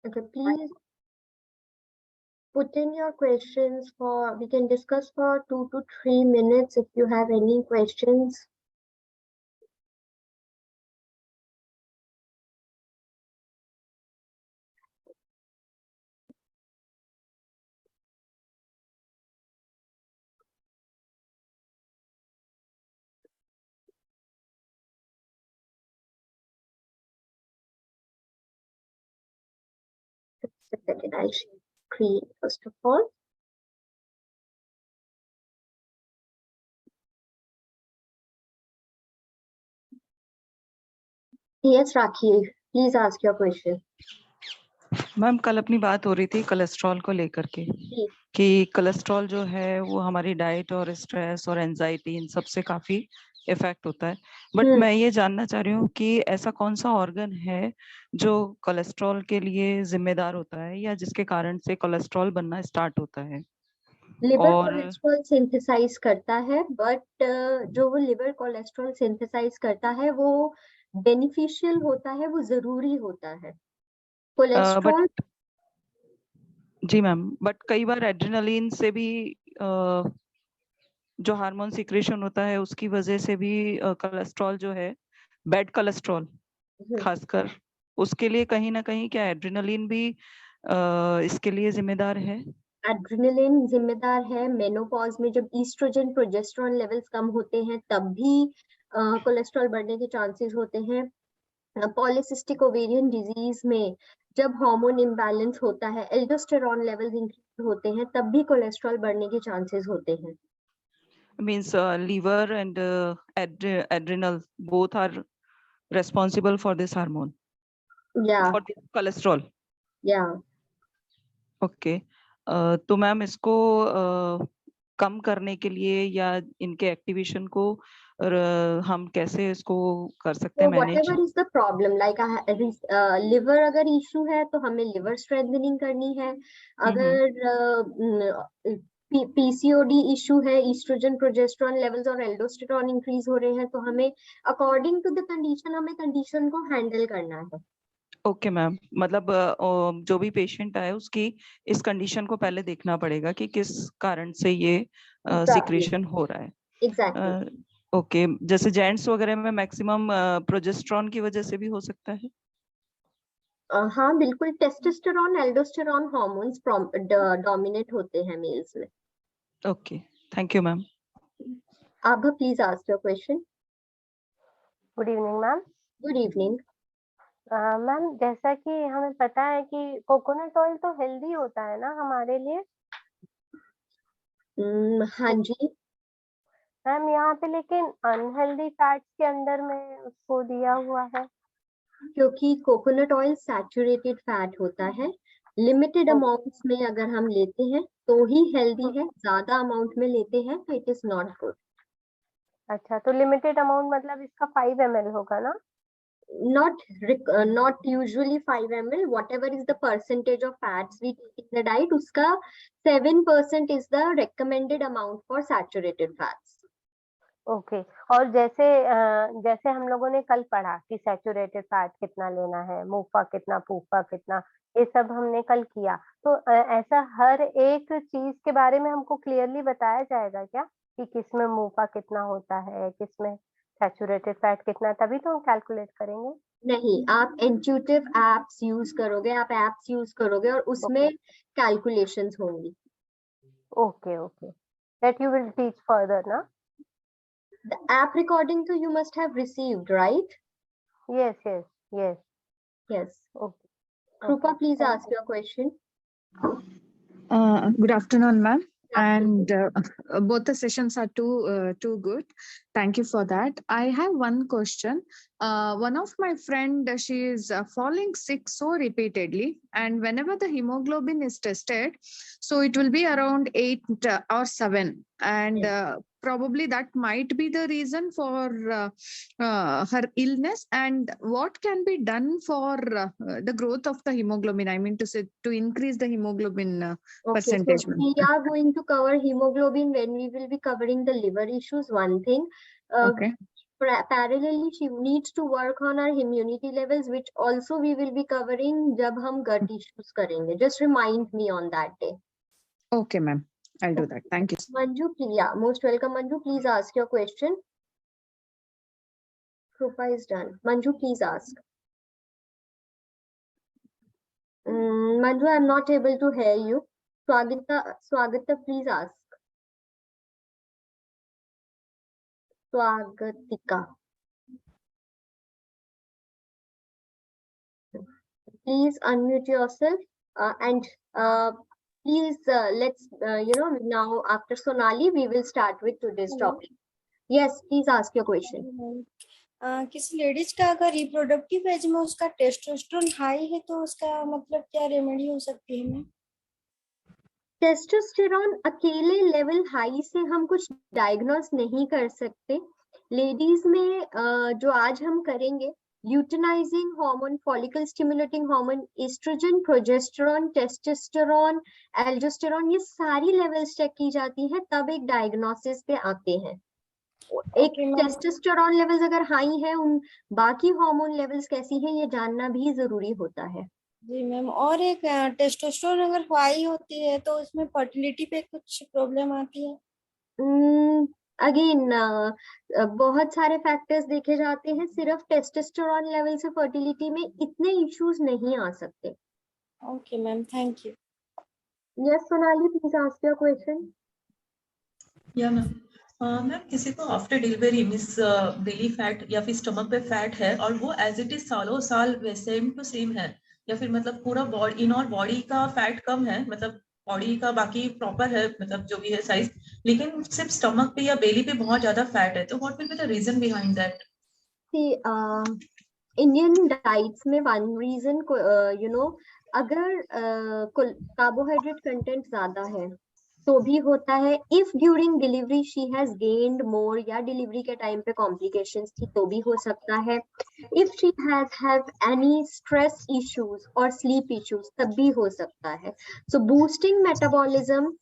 Okay, please put in your questions we can discuss for 2 to 3 minutes if you have any questions. Just a second, I'll share screen first of all. Yes, Rakhi, please ask your question. Ma'am कल अपनी बात हो रही थी cholesterol को लेकर के कि कोलेस्ट्रॉल जो है वो हमारी डाइट और स्ट्रेस और एंजाइटी इन सब से काफी इफेक्ट होता है, बट मैं ये जानना चाह रही हूँ कि ऐसा कौन सा ऑर्गन है जो कोलेस्ट्रॉल के लिए जिम्मेदार होता है या जिसके कारण से कोलेस्ट्रॉल बनना स्टार्ट होता है। लिवर कोलेस्ट्रॉल सिंथेसाइज करता है, बट जो वो लिवर कोलेस्ट्रॉल सिंथेसाइज करता है वो बेनिफिशियल होता है, वो जरूरी होता है कोलेस्ट्रॉल। जी मैम, बट कई बार एड्रेनलिन से भी जो हार्मोन सिक्रेशन होता है उसकी वजह से भी कोलेस्ट्रॉल जो है, बैड कोलेस्ट्रॉल खासकर, उसके लिए कहीं ना कहीं क्या एड्रेनलिन भी इसके लिए जिम्मेदार है? एड्रेनलिन जिम्मेदार है। मेनोपॉज में जब ईस्ट्रोजन प्रोजेस्टेरॉन लेवल्स कम होते हैं तब भी कोलेस्ट्रॉल बढ़ने के चांसेस होते हैं। पॉलीसिस्टिक ओवेरियन डिजीज में जब हार्मोन इम्बैलेंस होता है, एल्डोस्टेरॉन लेवल्स इंक्रीज होते हैं, तब भी कोलेस्ट्रॉल बढ़ने के चांसेस होते हैं। Means liver and adrenal both are responsible for this hormone. Yeah. For this cholesterol. Yeah. Okay. तो मैम इसको कम करने के लिए या इनके एक्टिवेशन को हम कैसे इसको कर सकते हैं manage? Whatever is the problem, like liver अगर इशू है तो हमें लिवर स्ट्रेंथनिंग करनी है। अगर पीसीओडी इशू है, ईस्ट्रोजन प्रोजेस्टेरॉन लेवल्स और एल्डोस्टेरॉन इंक्रीज हो रहे हैं, तो हमें अकॉर्डिंग टू द कंडीशन हमें कंडीशन को हैंडल करना है। ओके मैम, मतलब जो भी पेशेंट आए उसकी इस कंडीशन को पहले देखना पड़ेगा कि किस कारण से ये सिक्रेशन हो रहा है। एग्जैक्टली। ओके, जैसे जेंट्स वगैरह में मैक्सिमम प्रोजेस्टेरॉन की वजह से भी हो सकता है? हाँ बिल्कुल, टेस्टोस्टेरॉन एल्डोस्टेरॉन हार्मोन्स डोमिनेट होते हैं मेल्स में। Okay, thank you ma'am. Abha, please ask your question. Good evening ma'am. Good evening ma'am, जैसा कि हमें पता है कि कोकोनट ऑयल तो हेल्दी होता है ना हमारे लिए? हाँ जी मैम, यहाँ पे लेकिन अनहेल्दी फैट्स के अंदर में उसको दिया हुआ है। क्योंकि कोकोनट ऑयल सैचुरेटेड फैट होता है। लिमिटेड अमाउंट्स में अगर हम लेते हैं तो ही हेल्दी है, ज्यादा अमाउंट में लेते हैं तो इट इज नॉट गुड। अच्छा, तो लिमिटेड अमाउंट मतलब इसका 5 ml होगा ना? Not usually 5 ml. Whatever is the percentage of fats we take in the diet, उसका 7% is the recommended amount for saturated fats. Okay. और जैसे हम लोगों ने कल पढ़ा कि सैचुरेटेड फैट कितना लेना है, मूफा कितना, फूफा कितना, ये सब हमने कल किया, तो ऐसा हर एक चीज के बारे में हमको क्लियरली बताया जाएगा क्या कि किसमें मूफा कितना होता है, किसमें सैचुरेटेड फैट कितना, तभी तो हम कैलकुलेट करेंगे? नहीं, आप इंट्यूटिव एप्स यूज करोगे और उसमें कैलकुलेशंस होंगी। Okay okay, that you will teach further ना? The app recording to you must have received, right? Yes. Okay. Krupa, please ask your question. Good afternoon, ma'am. And both the sessions are too good. Thank you for that. I have one question. One of my friend, she is falling sick so repeatedly, and whenever the hemoglobin is tested, so it will be around 8 or 7, and probably that might be the reason for her illness. And what can be done for the growth of the hemoglobin? I mean to say, to increase the hemoglobin percentage. So we are going to cover hemoglobin when we will be covering the liver issues. One thing, okay. parallelly she needs to work on her immunity levels, which also we will be covering jab hum gut issues karenge. Just remind me on that day. Okay, ma'am. I'll do that. Thank you. Manju, yeah, most welcome, Manju. Please ask your question. Krupa is done. Manju, please ask. Manju, I'm not able to hear you. Swagata, please ask. Swagatika. Please unmute yourself and please let's now after Sonali we will start with today's topic. Yes, please ask your question. किसी ladies का अगर reproductive age में उसका testosterone high है तो उसका मतलब क्या रेमेडी हो सकती है मैम? टेस्टोस्टेरोन अकेले लेवल हाई से हम कुछ डायग्नोस नहीं कर सकते. लेडीज में जो आज हम करेंगे luteinizing hormone, follicle stimulating hormone, estrogen, progesterone, testosterone, aldosterone, ये सारी लेवल्स चेक की जाती है, तब एक डायग्नोसिस पे आते हैं. एक टेस्टोस्टेरोन लेवल्स अगर हाई है, उन बाकी हार्मोन लेवल्स कैसी हैं ये जानना भी जरूरी होता है. जी मैम, और एक टेस्टोस्टेरोन अगर हाई होती है तो उसमें फर्टिलिटी पे कुछ प्रॉब्लम आती है? अगेन बहुत सारे फैक्टर्स देखे जाते हैं, सिर्फ टेस्टोस्टेरोन लेवल से फर्टिलिटी में इतने इश्यूज नहीं आ सकते. Okay ma'am, thank you. Yes Sonali, please ask your question. या मैम, मैम किसी को after delivery means belly fat या फिर स्टमक पे फैट है और वो एज इट इज सालों साल सेम टू सेम है, या फिर मतलब पूरा बॉडी इन और बॉडी का फैट कम है, मतलब बॉडी का बाकी प्रॉपर है, मतलब जो भी है साइज, लेकिन सिर्फ स्टमक पे या बेली पे बहुत ज्यादा फैट है, तो what will be the reason behind that? Indian diets में वन रीजन अगर कार्बोहाइड्रेट कंटेंट ज्यादा है तो भी होता है. If during delivery she has gained more या डिलीवरी के टाइम पे कॉम्प्लिकेशंस थी तो भी हो सकता है. If she have any stress issues और स्लीप इश्यूज तब भी हो सकता है. So boosting metabolism,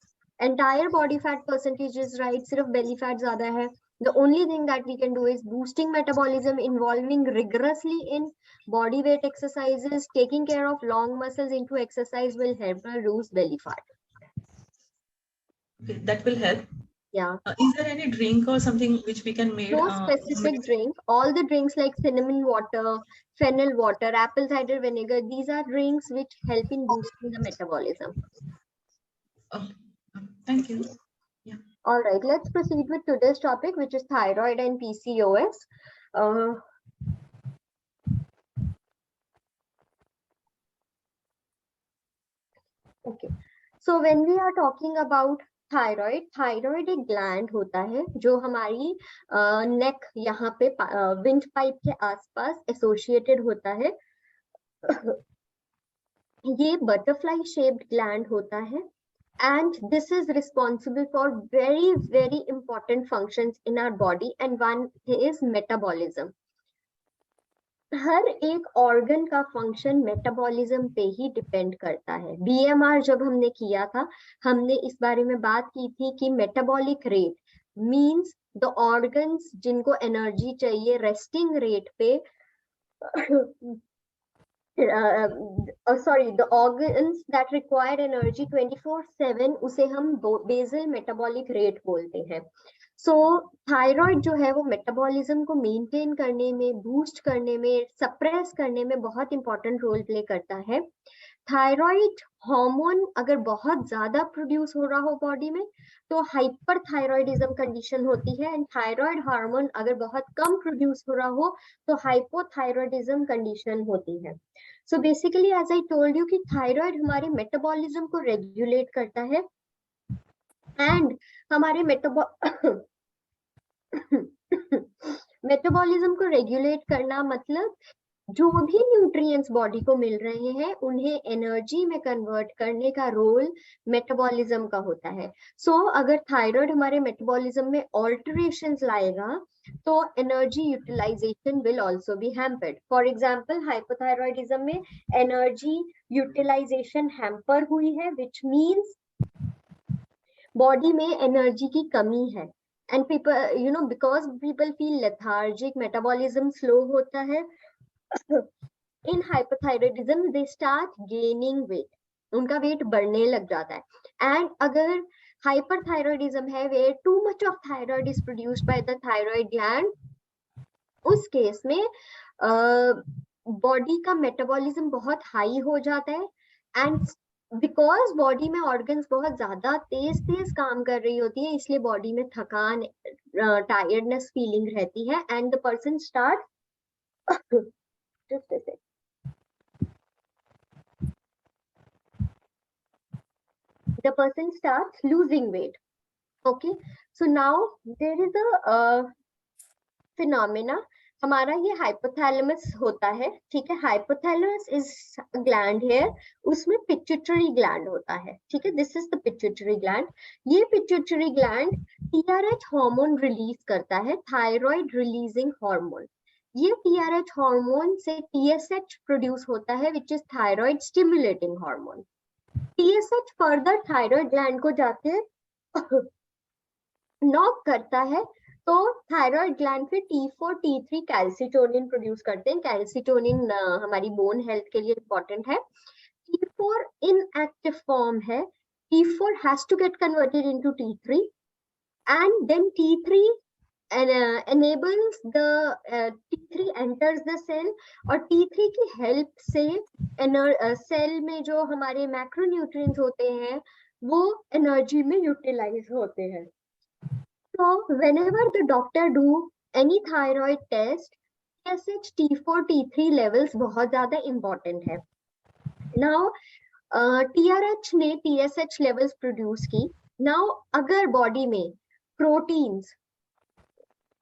entire body fat percentage is right, सिर्फ बेली फैट ज्यादा है. The only thing that we can do is boosting metabolism, involving rigorously in body weight exercises, taking care of long muscles into exercise will help reduce belly fat. Okay, that will help. Yeah. Is there any drink or something which we can make? No specific drink. All the drinks like cinnamon water, fennel water, apple cider vinegar, these are drinks which help in boosting the metabolism. Okay. Thank you. Yeah. All right, let's proceed with today's topic, which is thyroid and PCOS. Okay. So when we are talking about thyroid एक gland होता है जो हमारी नेक यहाँ पे wind pipe के आसपास associated होता है. ये बटरफ्लाई शेप्ड ग्लैंड होता है and this is responsible for very important functions in our body, and one is metabolism. हर एक ऑर्गन का फंक्शन मेटाबॉलिज्म पे ही डिपेंड करता है. बीएमआर जब हमने किया था, हमने इस बारे में बात की थी कि metabolic rate means the organs जिनको एनर्जी चाहिए रेस्टिंग रेट पे the organs that require energy 24/7 उसे हम बेसल मेटाबॉलिक रेट बोलते हैं. सो थायराइड जो है वो मेटाबॉलिज्म को मेंटेन करने में, बूस्ट करने में, सप्रेस करने में बहुत इंपॉर्टेंट रोल प्ले करता है. थायराइड हार्मोन अगर बहुत ज्यादा प्रोड्यूस हो रहा हो बॉडी में तो हाइपरथायराइडिज्म कंडीशन होती है, एंड थायराइड हार्मोन अगर बहुत कम प्रोड्यूस हो रहा हो तो हाइपोथायराइडिज्म कंडीशन होती है. So basically as I told you कि थायराइड हमारे मेटाबॉलिज्म को रेगुलेट करता है, एंड हमारे मेटाबॉलिज्म को रेगुलेट करना मतलब जो भी न्यूट्रिएंट्स बॉडी को मिल रहे हैं उन्हें एनर्जी में कन्वर्ट करने का रोल मेटाबॉलिज्म का होता है. सो अगर थायराइड हमारे मेटाबॉलिज्म में ऑल्टरेशंस लाएगा तो energy utilisation will also be hampered. For example hypothyroidism में एनर्जी यूटिलाइजेशन हैम्पर हुई है, विच मींस बॉडी में एनर्जी की कमी है, and people because people feel lethargic, metabolism slow होता है. In hypothyroidism they start gaining weight, उनका वेट बढ़ने लग जाता है. And अगर hyperthyroidism है where too much of thyroid is produced by the thyroid gland, उस केस में बॉडी का मेटाबॉलिज्म बहुत हाई हो जाता है. एंड बिकॉज बॉडी में ऑर्गन्स बहुत ज्यादा तेज काम कर रही होती है, इसलिए बॉडी में थकान, टायर्डनेस फीलिंग रहती है. And the person start just a sec. The person starts losing weight. Okay, so now there is a phenomena. हमारा ये हाइपोथैलेमस होता है, ठीक है. हाइपोथैलेमस इज ग्लैंड है, उसमें पिट्यूटरी ग्लैंड होता है, ठीक है. This is the pituitary gland. ये pituitary gland TRH hormone release करता है, थायराइड रिलीजिंग हार्मोन. ये TRH हार्मोन से TSH प्रोड्यूस होता है, which is thyroid stimulating hormone. TSH further thyroid gland को जाके नॉक करता है, तो थायराइड ग्लैंड फिर T4 T3 कैल्सिटोनिन प्रोड्यूस करते हैं. कैल्सिटोनिन हमारी बोन हेल्थ के लिए इंपॉर्टेंट है. T4 inactive form है. T4 has to get converted into T3 and then T3 enables the T3 enters the cell और T3 की हेल्प से सेल में जो हमारे मैक्रोन्यूट्रिएंट्स होते हैं वो एनर्जी में यूटिलाइज होते हैं. So whenever the doctor do any thyroid test, TSH, T4, T3 levels बहुत ज़्यादा important है. Now TRH ने TSH levels produce की. Now अगर body में proteins,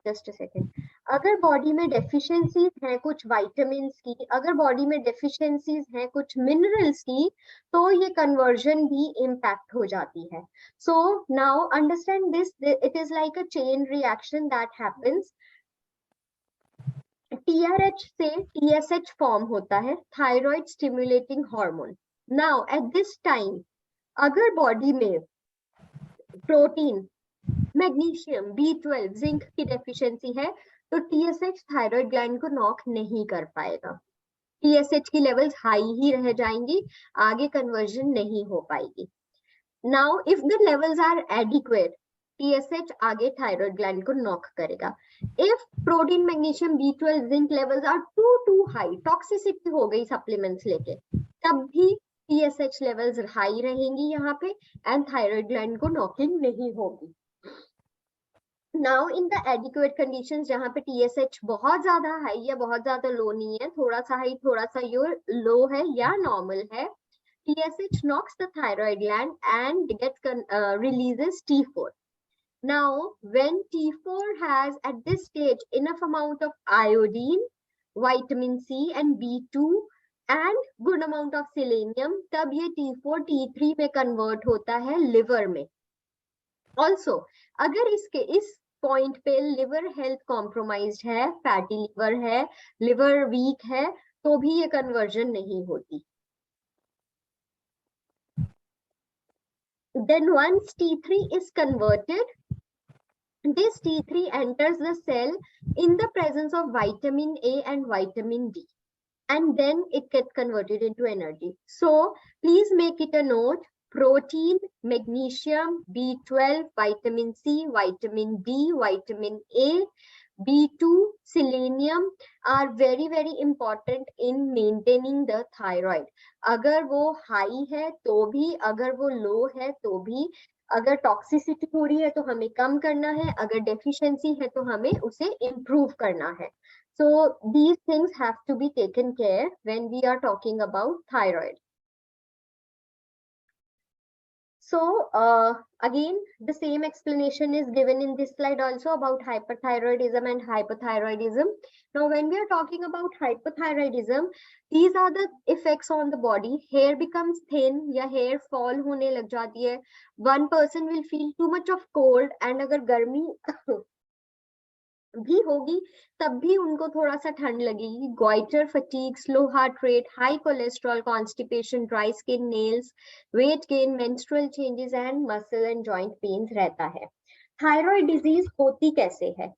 just a second, अगर बॉडी में डेफिशिएंसीज हैं कुछ विटामिन्स की, अगर बॉडी में डेफिशिएंसीज हैं कुछ मिनरल्स की, तो ये कन्वर्जन भी इम्पैक्ट हो जाती है. So now understand this, it is like a chain reaction that happens. TRH से TSH फॉर्म होता है, thyroid stimulating hormone. Now at this time अगर बॉडी में प्रोटीन, मैग्नीशियम, B12, जिंक की डेफिशिएंसी है, तो TSH थायराइड ग्लैंड को knock नहीं कर पाएगा. TSH की लेवल्स हाई ही रह जाएंगी, आगे कन्वर्जन नहीं हो पाएगी. Now if the levels are adequate, TSH आगे थायराइड ग्लैंड को नॉक करेगा. If protein, magnesium, B12, zinc levels are too high, toxicity हो गई सप्लीमेंट्स लेके, तब भी TSH लेवल्स हाई रहेंगी यहाँ पे एंड थायराइड ग्लैंड को नॉकिंग नहीं होगी. Now in the adequate conditions, जहाँ पे TSH बहुत ज्यादा हाई या बहुत ज्यादा लो नहीं है, थोड़ा सा हाई थोड़ा सा लो है या नॉर्मल है, TSH knocks the thyroid gland and releases T4. Now when T4 has at this stage enough amount of iodine, vitamin C and B2 and good amount of selenium, तब ये T4 T3 में convert होता है liver में. Also अगर इस point पे liver health compromised है, फैटी लिवर है, लिवर वीक है, तो भी ये कन्वर्जन नहीं होती. Then once T3 is converted, this T3 enters the cell in the presence of vitamin A and vitamin D, and then it gets converted into energy. So please make it a note. Protein, magnesium, B12, vitamin C, vitamin D, vitamin A, B2, selenium are very very important in maintaining the thyroid. अगर वो high है तो भी, अगर वो लो है तो भी, अगर टॉक्सिसिटी हो रही है तो हमें कम करना है, अगर डेफिशिएंसी है तो हमें उसे इम्प्रूव करना है. So these things have to be taken care when we are talking about thyroid. So again the same explanation is given in this slide also about hyperthyroidism and hypothyroidism. Now when we are talking about hypothyroidism, these are the effects on the body. Hair becomes thin या hair fall होने लग जाती है. One person will feel too much of cold and अगर गर्मी भी होगी तब भी उनको थोड़ा सा ठंड लगेगी. Goitre, fatigue, slow heart rate, high cholesterol, constipation, dry skin, nails, weight gain, menstrual changes and muscle and joint pains रहता है. थायराइड डिजीज होती कैसे है?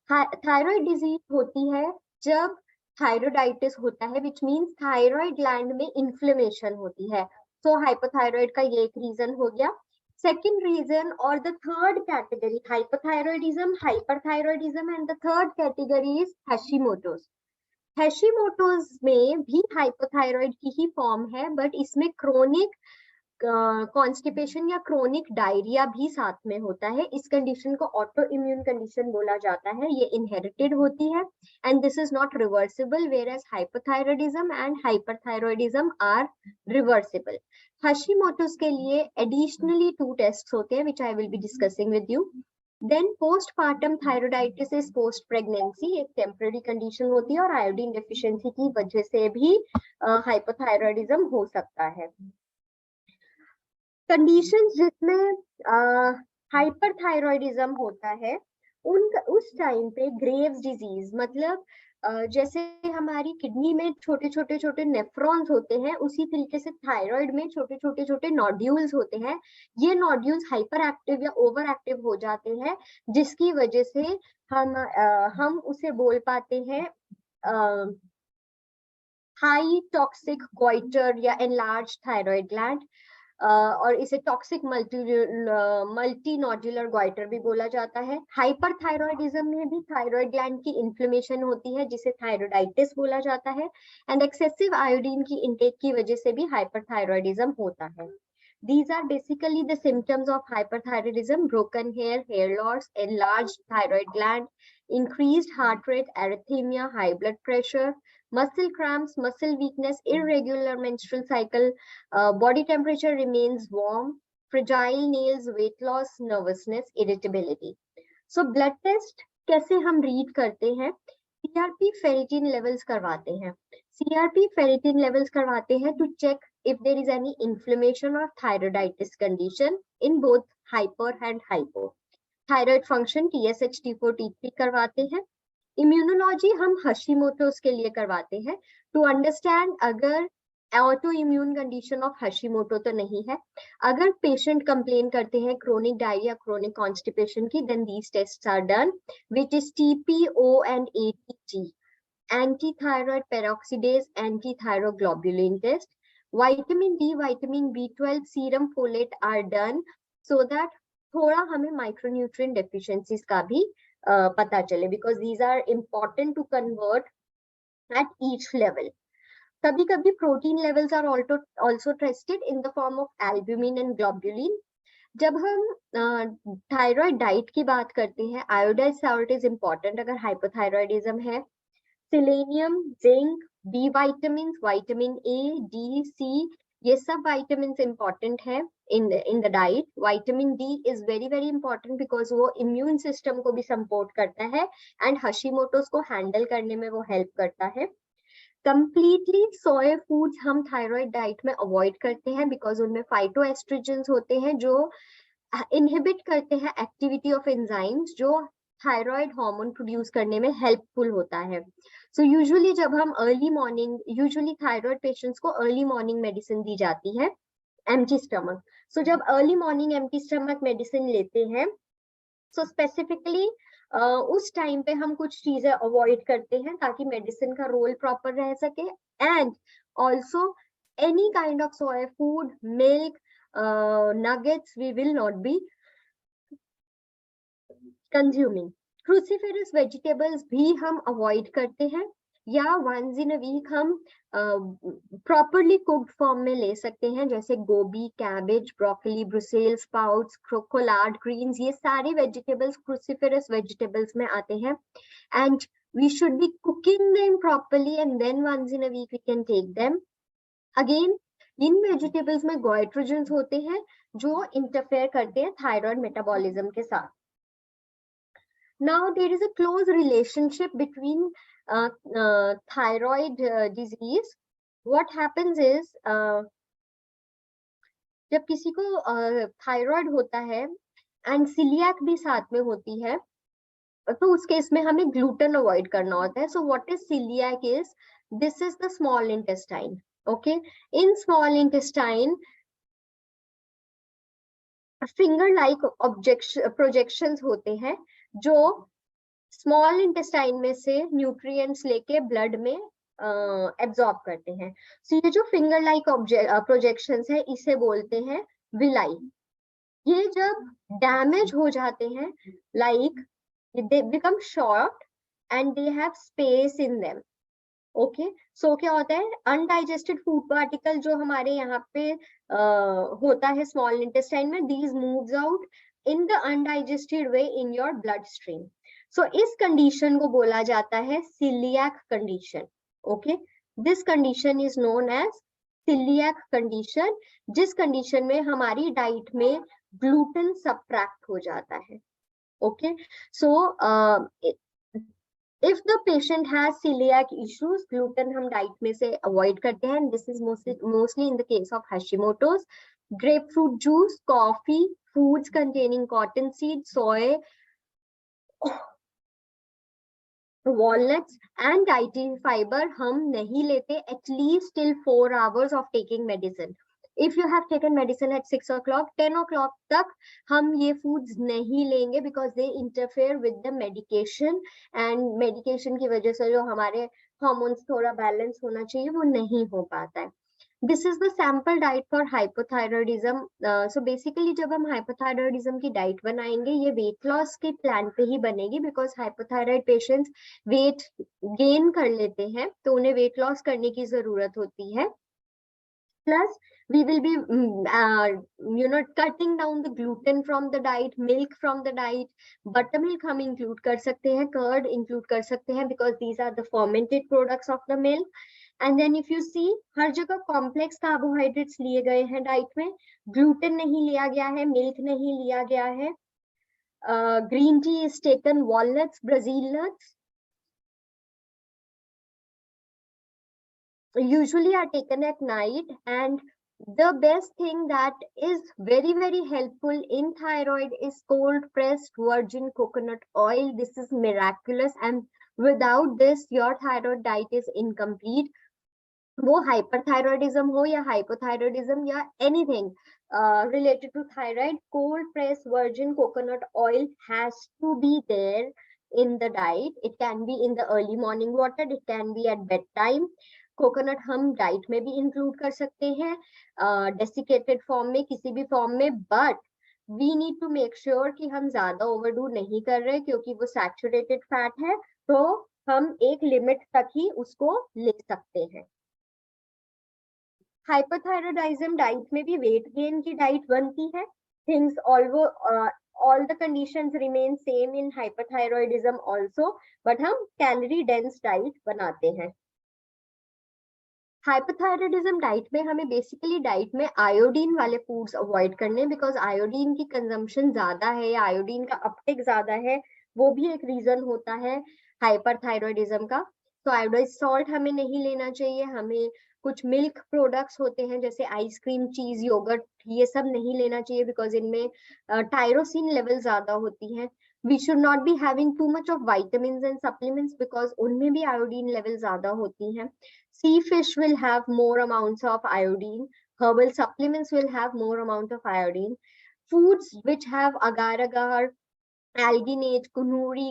थायराइड डिजीज होती है जब थायरोइडाइटिस होता है, विच मीन्स थायराइड ग्लैंड में इन्फ्लेमेशन होती है। तो हाइपोथायराइड का ये एक रीजन हो गया। सेकेंड रीजन और the third category, hypothyroidism, hyperthyroidism, and the third category is Hashimoto's. Hashimoto's में भी हाइपोथायराइड की ही फॉर्म है, बट इसमें क्रोनिक कॉन्स्टिपेशन या क्रोनिक डायरिया भी साथ में होता है। इस कंडीशन को ऑटो इम्यून कंडीशन बोला जाता है। ये इनहेरिटेड होती है and this is not reversible, whereas hypothyroidism and hyperthyroidism are reversible. Hashimoto's के लिए एडिशनली 2 टेस्ट होते हैं which I will be discussing with you. Then postpartum thyroiditis is post pregnancy, एक टेम्पररी कंडीशन होती है और आयोडीन डेफिशिएंसी की वजह से भी हाइपोथायराइडिज्म हो सकता है। कंडीशंस जिसमें हाइपरथायराइडिज्म होता है उस टाइम पे ग्रेव्स डिजीज, मतलब जैसे हमारी किडनी में छोटे छोटे नेफ्रॉन्स होते हैं, उसी तरीके से थायराइड में छोटे छोटे नोड्यूल्स होते हैं। ये नोड्यूल्स हाइपर एक्टिव या ओवर एक्टिव हो जाते हैं, जिसकी वजह से हम उसे बोल पाते हैं हाई टॉक्सिक गॉइटर या एनलार्ज थायराइड ग्लैंड, और इसे टॉक्सिक मल्टी नोड्यूलर गॉइटर भी बोला जाता है। हाइपरथायराइडिज्म में भी थायराइड ग्लैंड की इन्फ्लेमेशन होती है जिसे थायरोइडाइटिस बोला जाता है, एंड एक्सेसिव आयोडीन की इंटेक की वजह से भी हाइपरथायराइडिज्म होता है। These are basically the symptoms of hyperthyroidism: broken hair, hair loss, enlarged thyroid gland, increased heart rate, arrhythmia, high blood pressure, muscle cramps, muscle weakness, irregular menstrual cycle, body temperature remains warm, fragile nails, weight loss, nervousness, irritability. So blood test कैसे हम read करते हैं? CRP ferritin levels करवाते हैं। CRP ferritin levels करवाते हैं to check if there is any inflammation or thyroiditis condition in both hyper and hypo. Thyroid function TSH, T4, T3 करवाते हैं। इम्यूनोलॉजी हम हशीमोटोस के लिए करवाते हैं टू अंडरस्टैंड अगर autoimmune condition of Hashimoto तो नहीं है। अगर पेशेंट कंप्लेन करते हैं क्रोनिक डायरिया, क्रोनिक कॉन्स्टिपेशन की, then these tests are done, which is TPO and ATG, anti thyroid peroxidase, anti thyroglobulin test, vitamin D, vitamin B12, serum folate are done so that थोड़ा हमें micronutrient deficiencies का भी पता चले, because these are important to convert at each level. कभी कभी protein levels are also tested in the form of albumin and globulin. जब हम थायराइड डाइट की बात करते हैं, आयोडाइज्ड सॉल्ट इज इम्पॉर्टेंट अगर हाइपोथायराइडिज्म है। Selenium, zinc, B vitamin, vitamin A, D, C, ये सब विटामिन इम्पॉर्टेंट है in the diet. Vitamin D is very important because वो immune system को भी support करता है and Hashimoto's को handle करने में वो help करता है। Completely soy foods हम thyroid diet में avoid करते हैं because उनमें phytoestrogens होते हैं जो inhibit करते हैं activity of enzymes जो thyroid hormone produce करने में helpful होता है। So usually जब हम early morning, usually thyroid patients को early morning medicine दी जाती है empty stomach. So जब early morning empty stomach medicine लेते हैं, so specifically उस टाइम पे हम कुछ चीजें अवॉइड करते हैं ताकि मेडिसिन का रोल प्रॉपर रह सके, and also any kind of soya food, milk, nuggets we will not be consuming. Cruciferous vegetables भी हम अवॉइड करते हैं, या वंस इन अ वीक हम प्रॉपरली कुक्ड फॉर्म में ले सकते हैं, जैसे गोभी, cabbage, broccoli, Brussels sprouts, collard greens, ये सारे वेजिटेबल्स क्रूसिफेरस वेजिटेबल्स में आते हैं, and we should be cooking them properly and then once in a week we can take them. Again in vegetables में गोइट्रोजन्स होते हैं जो इंटरफेयर करते हैं थायराइड मेटाबॉलिज्म के साथ। Now there is a close relationship between thyroid disease. What happens is जब किसी को थायराइड होता है एंड सीलियाक भी साथ में होती है, तो उस केस में हमें ग्लूटेन अवॉइड करना होता है। So what is coeliac is, this is the small intestine. Okay, in small intestine finger like projections होते हैं जो स्मॉल इंटेस्टाइन में से न्यूट्रिएंट्स लेके ब्लड में एब्जॉर्ब करते हैं. सो ये जो फिंगर लाइक प्रोजेक्शंस है इसे बोलते हैं विलाई. ये जब डैमेज हो जाते हैं, like they become short and they have space in them. Okay, so क्या होता है, अनडाइजेस्टेड फूड पार्टिकल जो हमारे यहाँ पे होता है स्मॉल इंटेस्टाइन में, these moves out in the undigested way in your blood stream. So इस कंडीशन को बोला जाता है coeliac condition. Okay, this condition is known as coeliac condition, जिस कंडीशन में हमारी डाइट में ग्लूटेन सब्ट्रैक्ट हो जाता है. Okay, so if the patient has celiac issues, gluten हम डाइट में से अवॉइड करते हैं. This is mostly in the case of Hashimoto's. Grapefruit juice, coffee, foods containing cotton seed, soy, walnuts and dietary fiber हम नहीं लेते at least till 4 hours of taking medicine. If you have taken medicine at 6 o'clock, 10 o'clock तक हम ये foods नहीं लेंगे because they interfere with the medication, and medication की वजह से जो हमारे hormones थोड़ा balance होना चाहिए वो नहीं हो पाता है. This is the sample diet for hypothyroidism. So basically जब हम hypothyroidism की diet बनाएंगे ये weight loss के plan पे ही बनेगी, because hypothyroid patients weight gain कर लेते हैं तो उन्हें weight loss करने की जरूरत होती है. Plus we will be cutting down the gluten from the diet, milk from the diet. Buttermilk हम include कर सकते हैं, curd include कर सकते हैं because these are the fermented products of the milk. And then if you see, हर जगह complex carbohydrates लिए गए हैं डाइट में, gluten नहीं लिया गया है, milk नहीं लिया गया है. Green tea is taken, walnuts, Brazil nuts usually are taken at night, and the best thing that is very very helpful in thyroid is cold pressed virgin coconut oil. This is miraculous, and without this your thyroid diet is incomplete. वो hyperthyroidism हो या hypothyroidism या anything related to thyroid, cold pressed virgin coconut oil has to be there in the diet. It can be in the early morning water, it can be at bedtime. Coconut हम diet में भी include कर सकते हैं, desiccated form में, किसी भी form में, but we need to make sure कि हम ज्यादा ओवरडू नहीं कर रहे क्योंकि वो सैचुरेटेड फैट है, तो हम एक लिमिट तक ही उसको ले सकते हैं. हाइपोथायरॉयडिज्म डाइट में भी वेट गेन की डाइट बनती है. Things all the conditions remain same in hyperthyroidism also, but हम कैलोरी डेंस डाइट बनाते हैं. हाइपोथायरॉयडिज्म डाइट में हमें बेसिकली डाइट में आयोडीन वाले फूड्स अवॉइड करने, बिकॉज आयोडीन की कंजम्पशन ज्यादा है या आयोडीन का अपटेक ज्यादा है, वो भी एक रीजन होता है हाइपरथायरॉयडिज्म का. तो आयोडाइज्ड सॉल्ट हमें नहीं लेना चाहिए. हमें कुछ मिल्क प्रोडक्ट्स होते हैं जैसे आइसक्रीम, चीज, योगर्ट, ये सब नहीं लेना चाहिए बिकॉज इनमें टायरोसिन लेवल ज्यादा होती है. We should not be having too much of vitamins and supplements because उनमें भी iodine level ज्यादा होती हैं. Sea fish will have more amounts of iodine. Herbal supplements will have more amount of iodine. Foods which have agar-agar, alginate, kunuri,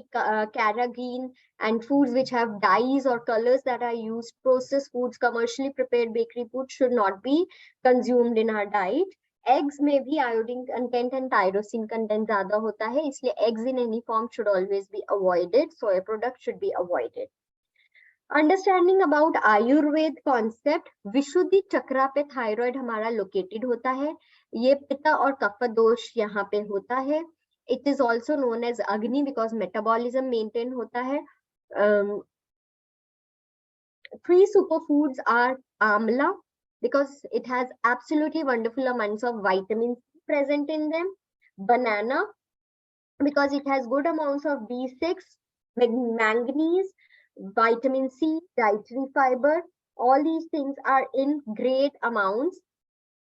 carrageen, and foods which have dyes or colors that are used, processed foods, commercially prepared bakery foods should not be consumed in our diet. Eggs में भी iodine content and tyrosine content ज्यादा होता है, इसलिए eggs in any form should always be avoided. Soy products should be avoided. Understanding about Ayurveda concept, विशुद्धि चक्रा पे thyroid हमारा located होता है. ये पित्त और कफ दोष यहाँ पे होता है. It is also known as Agni because metabolism maintain होता है. 3 superfoods are amla because it has absolutely wonderful amounts of vitamins present in them. Banana because it has good amounts of B6, manganese, vitamin C, dietary fiber. All these things are in great amounts.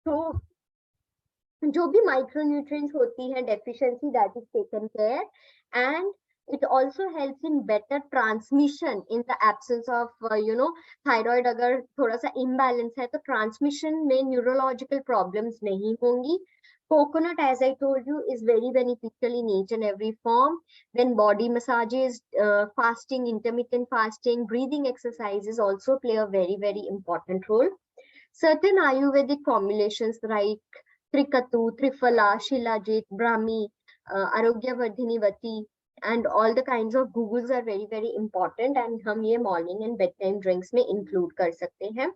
So जो भी micronutrients होती हैं deficiency that is taken care, and It also helps in better transmission in the absence of thyroid. अगर थोड़ा सा imbalance है तो transmission में neurological problems नहीं होंगी. Coconut, as I told you, is very beneficial in each and every form. Then body massages, fasting, intermittent fasting, breathing exercises also play a very, very important role. Certain Ayurvedic formulations like Trikatu, Triphala, Shilajit, Brahmi, Arogya Vardhini Vati, and all the kinds of gugus are very, very important, and हम ये morning and bedtime drinks में include कर सकते हैं.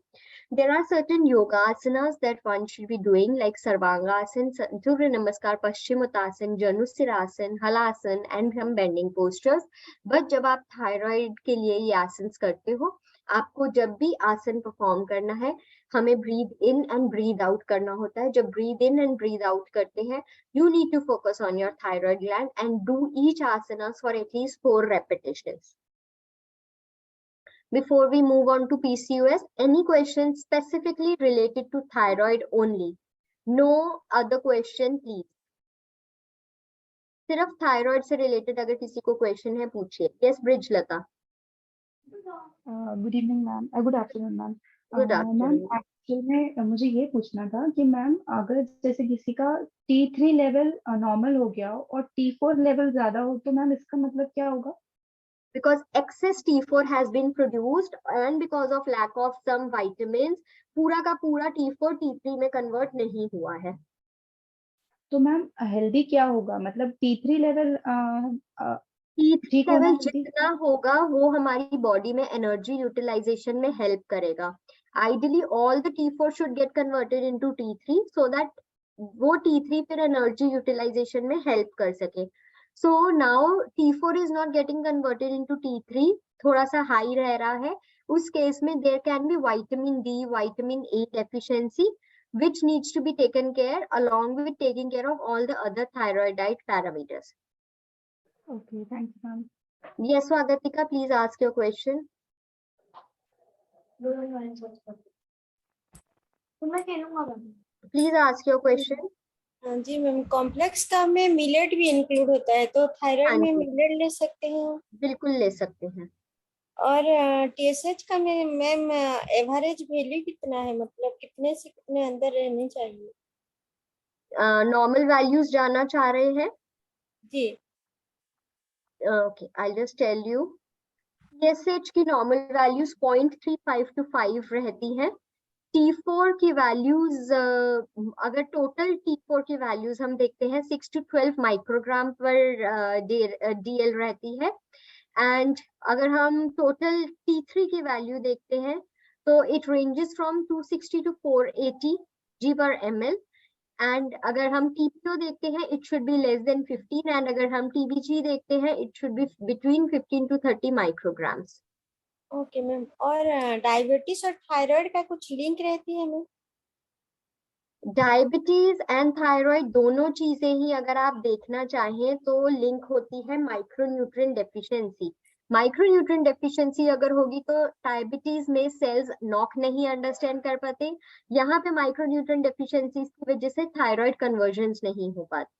There are certain yoga asanas that one should be doing, like Sarvangasana, Surya Namaskar, Paschimottanasana, Janusirasana, Halasana, and some bending postures. But जब आप thyroid के लिए ये आसन्स करते हो, आपको जब भी आसन परफॉर्म करना है, हमें breathe in and breathe out करना होता है. जब breathe in and breathe out करते हैं, you need to focus on your thyroid gland and do each asanas for at least 4 repetitions. Before we move on to PCOS, any questions specifically related to thyroid only? No other question, please. सिर्फ thyroid से related अगर किसी को question है पूछिए. Yes, Bridgelata. Good evening, ma'am. Good afternoon, ma'am. Good afternoon. Ma'am actually में मुझे ये पूछना था कि मैम अगर जैसे किसी का T3 लेवल नॉर्मल हो गया और T4 लेवल ज्यादा हो तो मैम इसका मतलब क्या होगा? Because excess T4 has been produced and because of lack of some vitamins, पूरा का पूरा T4 T3 में convert नहीं हुआ है. तो मैम हेल्दी क्या होगा? मतलब T3 लेवल T3 लेवल जितना होगा वो हमारी बॉडी में एनर्जी यूटिलाइजेशन में हेल्प करेगा. Ideally, all the T4 should get converted into T3 so that वो T3 फिर एनर्जी यूटिलाइजेशन में हेल्प कर सके. So now T4 is not getting converted into T3, थोड़ा सा हाई रह रहा है. उस केस में there can be vitamin D, vitamin A deficiency, which needs to be taken care along with taking care of all the other thyroid parameters. Okay, thanks, ma'am. Yes, Swagatika, please ask your question. Please ask your question. हाँ जी ma'am, complex का में millet भी include होता है तो thyroid में millet ले सकते हैं? बिल्कुल ले सकते हैं. और टीएसएच का में मैम एवरेज वैल्यू कितना है, मतलब कितने से कितने अंदर रहने चाहिए? नॉर्मल वैल्यूज जानना चाह रहे हैं? जी. Okay, I'll just tell you. TSH की नॉर्मल वैल्यूज 0.35 to 5 रहती हैं. T4 की वैल्यूज अगर टोटल T4 की वैल्यूज हम देखते हैं 6 to 12 माइक्रोग्राम पर DL रहती है. एंड अगर हम टोटल T3 की वैल्यू देखते हैं तो it ranges from 260 to 480 G per ml. And अगर हम TPO देखते हैं it should be less than 15. And अगर हम TBG देखते हैं it should be between 15 to 30 micrograms. Okay ma'am. और डायबिटीज और थायराइड का कुछ लिंक रहती है मैम? डायबिटीज एंड थायराइड दोनों चीजें ही अगर आप देखना चाहें तो लिंक होती है माइक्रोन्यूट्रिएंट डेफिशिएंसी. माइक्रोन्यूट्रिएंट डेफिशिएंसी अगर होगी तो डायबिटीज में सेल्स नॉक नहीं अंडरस्टैंड कर पाते. यहाँ पे माइक्रोन्यूट्रिएंट डेफिशिएंसी की वजह से थायराइड कन्वर्जन्स नहीं हो पाते.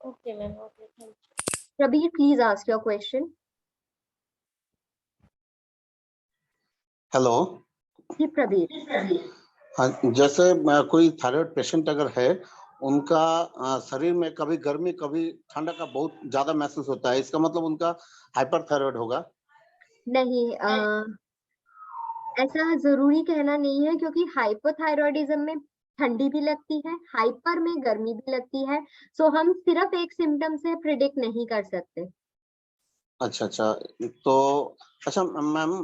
Okay ma'am. Okay, thank you. Prabir, please ask your question. Hello ji Prabir. हाँ, जैसे कोई थायराइड पेशेंट अगर है उनका शरीर में कभी गर्मी कभी ठंडा का बहुत ज्यादा महसूस होता है, इसका मतलब उनका हाइपरथायराइड होगा? नहीं, ऐसा जरूरी कहना नहीं है क्योंकि हाइपोथायरॉयडिज्म में ठंडी भी लगती है, हाइपर में गर्मी भी लगती है. सो हम सिर्फ एक सिम्टम से प्रिडिक्ट नहीं कर सकते. अच्छा अच्छा. तो अच्छा मैम,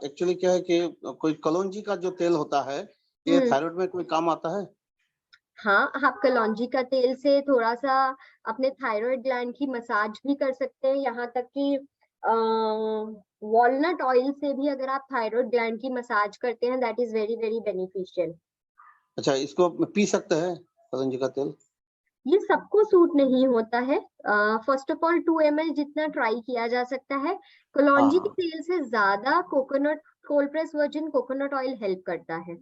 एक्चुअली क्या है कि कोई कलौंजी का जो तेल होता है ये थायराइड में कोई काम आता है? हाँ, आप कलौंजी का तेल से थोड़ा सा अपने थायराइड ग्लैंड की मसाज भी कर सकते हैं. यहाँ तक कि वॉलनट ऑयल से भी अगर आप थायराइड ग्लैंड की मसाज करते हैं that is very very beneficial. अच्छा, इसको पी सकते हैं कलौंजी का तेल? ये सबको सूट नहीं होता है. फर्स्ट ऑफ ऑल 2 ml जितना ट्राई किया जा सकता है. कलौंजी के तेल से ज्यादा coconut cold press virgin coconut oil help करता है.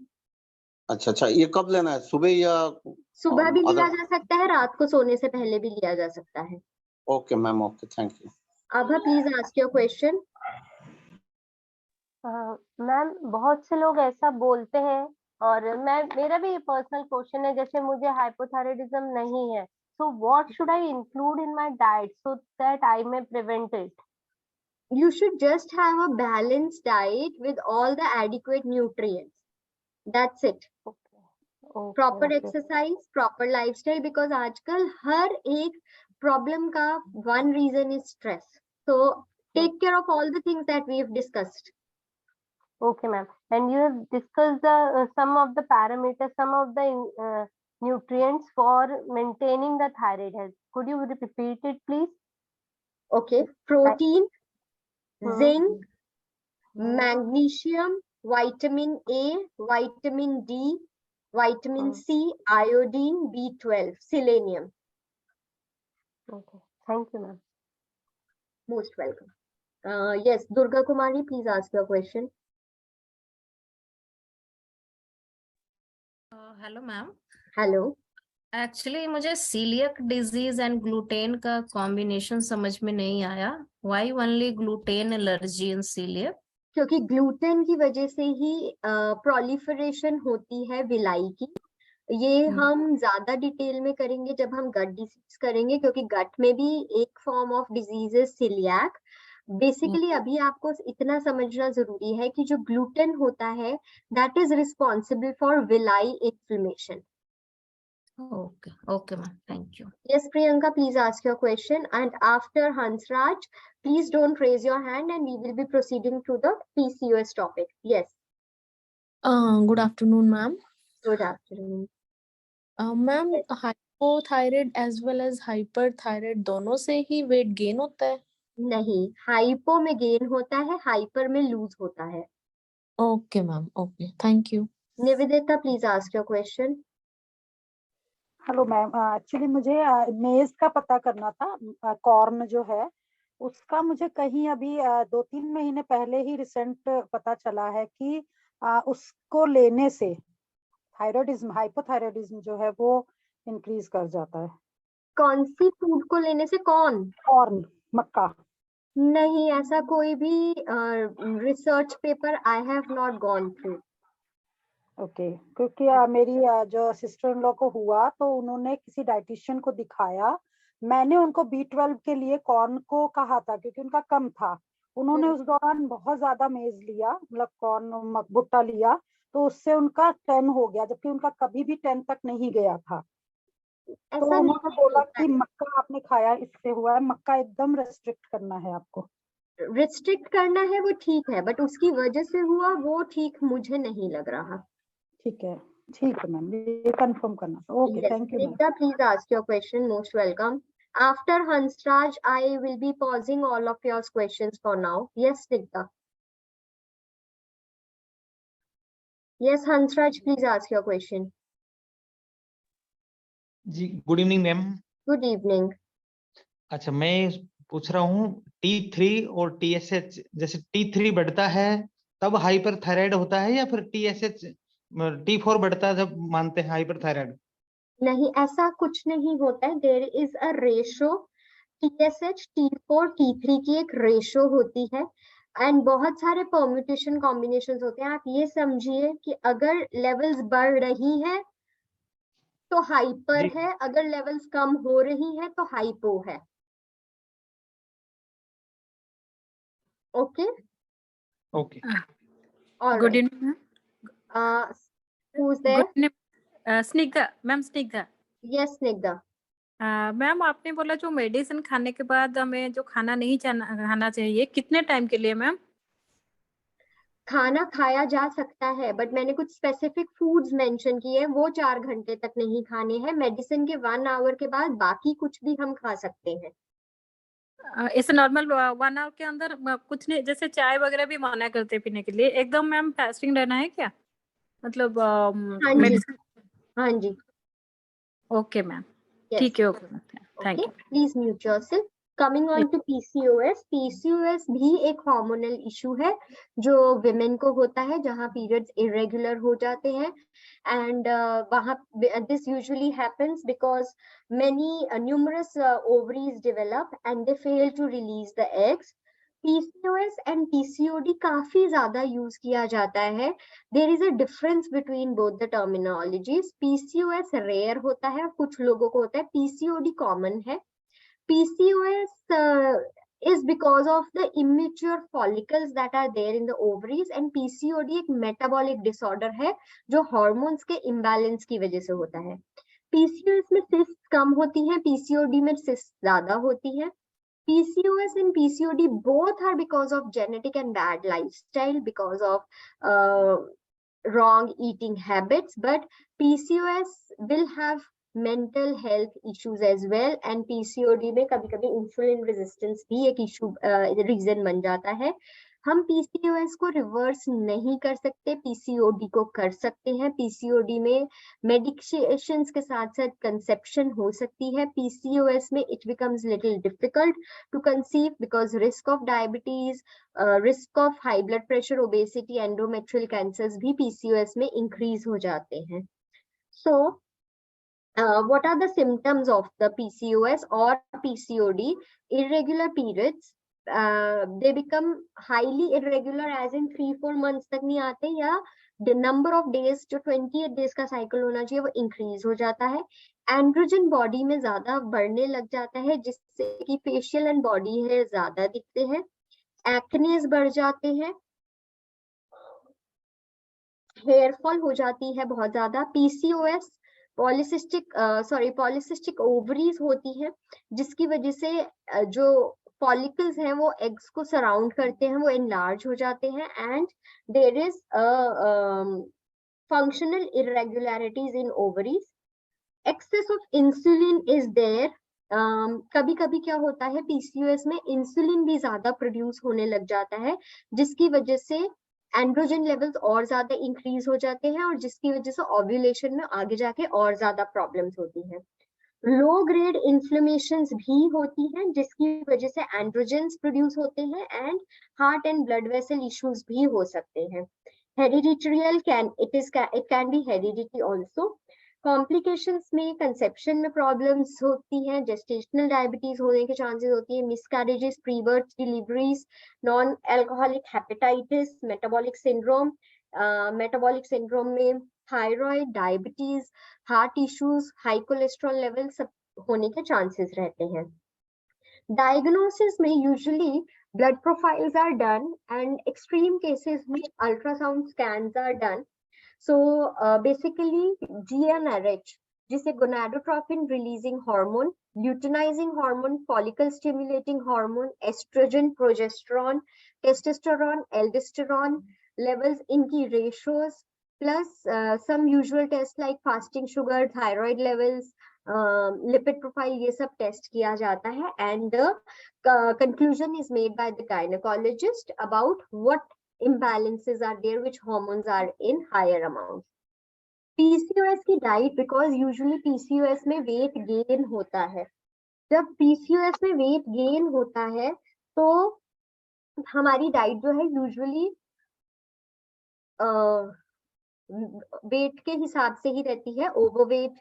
अच्छा अच्छा. ये कब लेना है, सुबह या? सुबह भी लिया जा सकता है, रात को सोने से पहले भी लिया जा सकता है. Okay ma'am, okay, thank you. Abha, please ask your question. Ma'am बहुत से लोग ऐसा बोलते हैं, और मेरा भी पर्सनल क्वेश्चन है, जैसे मुझे हाइपोथायराइडिज्म नहीं है, so what should I include in my diet so that I may prevent it? You should just have a balanced diet with all the adequate nutrients. That's it. Proper exercise, proper lifestyle, because आजकल हर एक problem का one reason is stress. So take care of all the things that we have discussed. Okay, ma'am. And you have discussed some of the parameters, some of the nutrients for maintaining the thyroid health. Could you repeat it, please? Okay. Protein, zinc, magnesium, vitamin A, vitamin D, vitamin C, iodine, B12, selenium. Okay. Thank you, ma'am. Most welcome. Yes, Durga Kumari, please ask your question. Hello ma'am. Hello. Actually मुझे coeliac disease and gluten का combination समझ में नहीं आया। Why only gluten allergy in coeliac? क्योंकि gluten की वजह से ही प्रोलिफरेशन होती है विलाई की। ये हम ज्यादा डिटेल में करेंगे जब हम गट डिजीज करेंगे, क्योंकि गट में भी एक फॉर्म ऑफ डिजीज है सीलियक। बेसिकली अभी आपको इतना समझना जरूरी है कि जो ग्लूटेन होता है that is responsible for villi inflammation. Okay, okay, ma'am. Thank you. Yes, Priyanka, please ask your question. And after Hansraj, please don't raise your hand and we will be proceeding to the PCOS topic. Yes. Good afternoon, ma'am. Good afternoon. Ma'am, hypothyroid as well as hyperthyroid दोनों से ही weight gain होता है? नहीं, hypo में gain होता है, hyper में loose होता है। Okay, ma'am. Okay, thank you. Nivedita, please ask your question. Hello ma'am, actually मुझे मेज का पता करना था। कॉर्न जो है उसका मुझे कहीं अभी 2-3 महीने पहले ही रिसेंट पता चला है कि उसको लेने से थायराइडिज्म, हाइपोथायराइडिज्म जो है वो इंक्रीज कर जाता है। कौन सी फूड को लेने से? कॉर्न, मक्का। नहीं, ऐसा कोई भी research paper I have not gone through. Okay, क्योंकि मेरी जो सिस्टर इन लॉ को हुआ तो उन्होंने किसी डाइटिशियन को दिखाया। मैंने उनको B12 के लिए कॉर्न को कहा था क्योंकि उनका कम था। उन्होंने उस दौरान बहुत ज्यादा मेज लिया, मतलब कॉर्न भुट्टा लिया, तो उससे उनका 10 हो गया, जबकि उनका कभी भी 10 तक नहीं गया था। तो उन्होंने बोला कि मक्का आपने खाया इससे हुआ है। मक्का एकदम रेस्ट्रिक्ट करना है आपको। रिस्ट्रिक्ट करना है वो ठीक है, बट उसकी वजह से हुआ वो ठीक मुझे नहीं लग रहा। ठीक है मैम, ये कंफर्म करना था। Okay, thank you. Snigdha, please ask your question. Most welcome. After Hansraj, I will be pausing all of your questions for now. Yes, Snigdha. Yes, Hansraj, please ask your question. जी, good evening ma'am. Good evening. अच्छा, मैं पूछ रहा हूँ T3 और TSH, जैसे T3 बढ़ता है तब हाइपर थायराइड होता है या फिर T4 बढ़ता है जब मानते हैं हाइपर थायराइड? नहीं, ऐसा कुछ नहीं होता है। There is a ratio, TSH, T4, T3 की एक रेशो होती है एंड बहुत सारे परम्यूटेशन कॉम्बिनेशंस होते हैं। आप ये समझिए कि अगर लेवल्स बढ़ रही है तो हाइपर है, अगर लेवल्स कम हो रही है तो हाइपो है। Okay okay, good evening. who's there? Snigdha ma'am. Snigdha. Yes Snigdha. Ma'am, आपने बोला जो मेडिसिन खाने के बाद हमें जो खाना नहीं खाना चाहिए, कितने टाइम के लिए मैम? खाना खाया जा सकता है, बट मैंने कुछ स्पेसिफिक फूड्स मेंशन किए हैं, वो 4 घंटे तक नहीं खाने हैं। मेडिसिन के 1 आवर के बाद बाकी कुछ भी हम खा सकते हैं। ऐसे नॉर्मल 1 आवर के अंदर कुछ नहीं, जैसे चाय वगैरह भी मना करते हैं पीने के लिए, एकदम मैम फास्टिंग रहना है क्या? मतलब हाँ जी। ओके मैम, ठीक है। Okay, thank you. Please mute yourself. Coming on to PCOS, PCOS भी एक हार्मोनल इशू है जो विमेन को होता है, जहाँ पीरियड्स इरेगुलर हो जाते हैं एंड वहाँ this usually happens because many numerous ovaries develop and they fail to release the eggs. PCOS and PCOD काफी ज्यादा यूज किया जाता है। There is a difference between both the terminologies. PCOS rare होता है, कुछ लोगों को होता है, पीसीओडी कॉमन है। PCOS is because of the immature follicles that are there in the ovaries and PCOD एक metabolic disorder है जो hormones के imbalance की वजह से होता है। PCOS में cysts कम होती हैं, PCOD में cysts ज्यादा होती हैं। PCOS and PCOD both are because of genetic and bad lifestyle, because of wrong eating habits, but PCOS will have mental health issues as well and PCOD में कभी कभी इंसुलिन रेजिस्टेंस भी एक issue reason बन जाता है। हम PCOS को रिवर्स नहीं कर सकते, पीसीओडी को कर सकते हैं। पीसीओडी में मेडिकेशंस के साथ साथ कंसेप्शन हो सकती है। पीसीओएस में it becomes little difficult to conceive because risk of diabetes, risk of high blood pressure, obesity, endometrial cancers भी पीसीओएस में इंक्रीज हो जाते हैं। सो what are the symptoms of the PCOS or PCOD? Irregular periods, they become highly irregular as in 3-4 months तक नहीं आते, या the number of days जो 28 days का cycle होना चाहिए वो increase हो जाता है। एंड्रोजन बॉडी में ज्यादा बढ़ने लग जाता है जिससे कि फेशियल एंड बॉडी हेयर ज्यादा दिखते हैं। एक्नेस बढ़ जाते हैं, हेयर फॉल हो जाती है बहुत ज्यादा। पीसीओएस पॉलीसिस्टिक ओवरीज होती है जिसकी वजह से जो फॉलिकल्स हैं वो एग्स को सराउंड करते हैं, वो एनलार्ज हो जाते हैं and there is functional irregularities in ovaries. Excess of insulin is there. कभी कभी क्या होता है पीसीओएस में इंसुलिन भी ज्यादा प्रोड्यूस होने लग जाता है जिसकी वजह से एंड्रोजन लेवल्स और ज्यादा इंक्रीज हो जाते हैं और जिसकी वजह से ओव्यूलेशन में आगे जाके और ज्यादा प्रॉब्लम्स होती हैं। लो ग्रेड इन्फ्लेमेशंस भी होती हैं जिसकी वजह से एंड्रोजेंस प्रोड्यूस होते हैं and heart and blood vessel issues भी हो सकते हैं। Hereditary it can be heredity also. Complications में कंसेप्शन में प्रॉब्लम्स होती हैं, जेस्टेशनल डायबिटीज होने के चांसेस होती है, miscarriages, prebirth deliveries, non alcoholic hepatitis, metabolic syndrome में thyroid, diabetes, heart issues, high cholesterol level सब होने के चांसेस रहते हैं। डायग्नोसिस में usually blood profiles are done and extreme cases में ultrasound scans are done. So basically GnRH, जिसे gonadotropin releasing hormone, luteinizing hormone, follicle stimulating hormone, estrogen, progesterone, testosterone, aldosterone levels, इनकी ratios plus some usual tests like fasting sugar, thyroid levels, lipid profile, ये सब test किया जाता है and the conclusion is made by the gynecologist about what imbalances are there, which hormones are in higher amounts. PCOS की diet, because usually PCOS में weight gain होता है। जब PCOS में वेट गेन होता है तो हमारी डाइट जो है यूजुअली वेट के हिसाब से ही रहती है। ओवरवेट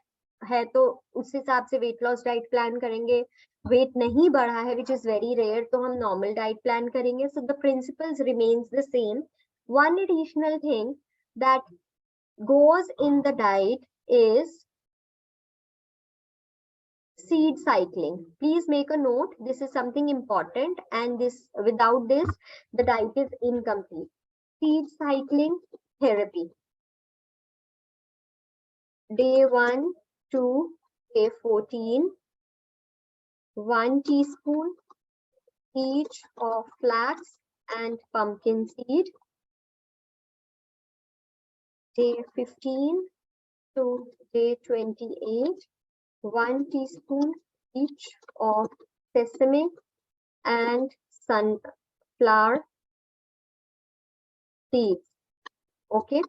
है तो उस हिसाब से वेट लॉस डाइट प्लान करेंगे, वेट नहीं बढ़ा है विच इज वेरी रेयर तो हम नॉर्मल डाइट प्लान करेंगे। So the principles remains the same. One additional thing that goes in the diet is seed cycling. Please make a note, this is something important and this without this the diet is incomplete. Seed cycling therapy, day 1 to day 14, 1 teaspoon each of flax and pumpkin seed. Day 15 to day 28, 1 teaspoon each of sesame and sunflower seeds. Okay,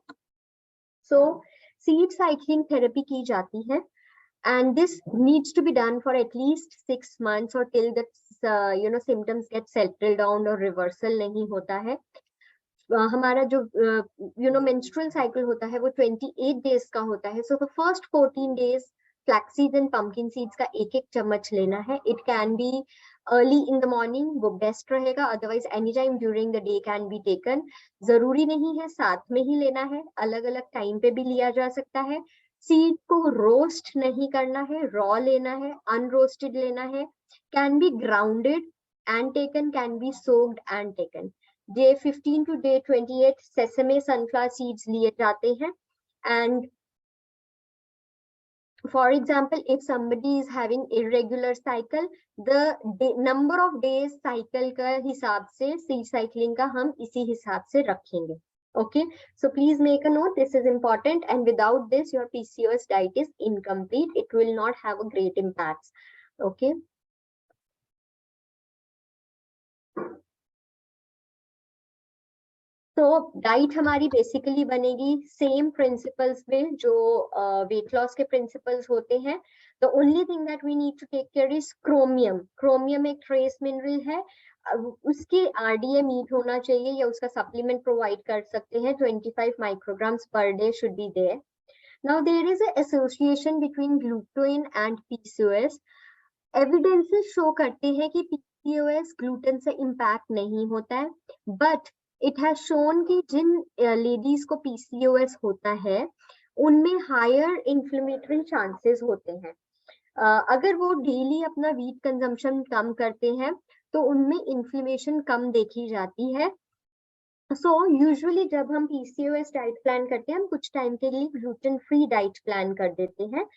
so seed cycling therapy की जाती है। and this needs to be done for at least 6 months or till the symptoms get settled down or reversal नहीं होता है. हमारा जो menstrual cycle होता है वो 28 days का होता है. So for first 14 days flax seeds and pumpkin seeds का एक चम्मच लेना है. It can be early in the morning, वो बेस्ट रहेगा. Otherwise any time during the day can be taken. जरूरी नहीं है साथ में ही लेना है, अलग अलग टाइम पे भी लिया जा सकता है. सीड को रोस्ट नहीं करना है, रॉ लेना है, अनरोस्टेड लेना है. Can be grounded and taken, can be soaked and taken. Day 15 to day 28 sesame sunflower seeds लिए जाते हैं. And for example, if somebody is having irregular cycle, the number of days cycle का हिसाब से seed cycling का हम इसी हिसाब से रखेंगे. Okay, so please make a note, this is important, and without this your PCOS diet is incomplete. It will not have a great impact. Okay. तो डाइट हमारी बेसिकली बनेगी सेम प्रिंसिपल्स में जो वेट लॉस के principles होते हैं. The only thing that we need to take care is chromium. Chromium एक trace mineral है, उसके RDA मीट होना चाहिए या उसका सप्लीमेंट प्रोवाइड कर सकते हैं. 25 micrograms per day should be there. Now there is a association between gluten and PCOS. Evidences show करते हैं कि PCOS ग्लूटेन से इम्पैक्ट नहीं होता है, बट इट हैज शोन कि जिन लेडीज को PCOS होता है उनमें हायर इन्फ्लेमेटरी चांसेस होते हैं. अगर वो डेली अपना वीट कंजम्पशन कम करते हैं तो उनमें इन्फ्लेमेशन कम देखी जाती है. सो यूजुअली जब हम PCOS डाइट प्लान करते हैं, हम कुछ टाइम के लिए ग्लूटेन फ्री डाइट प्लान कर देते हैं.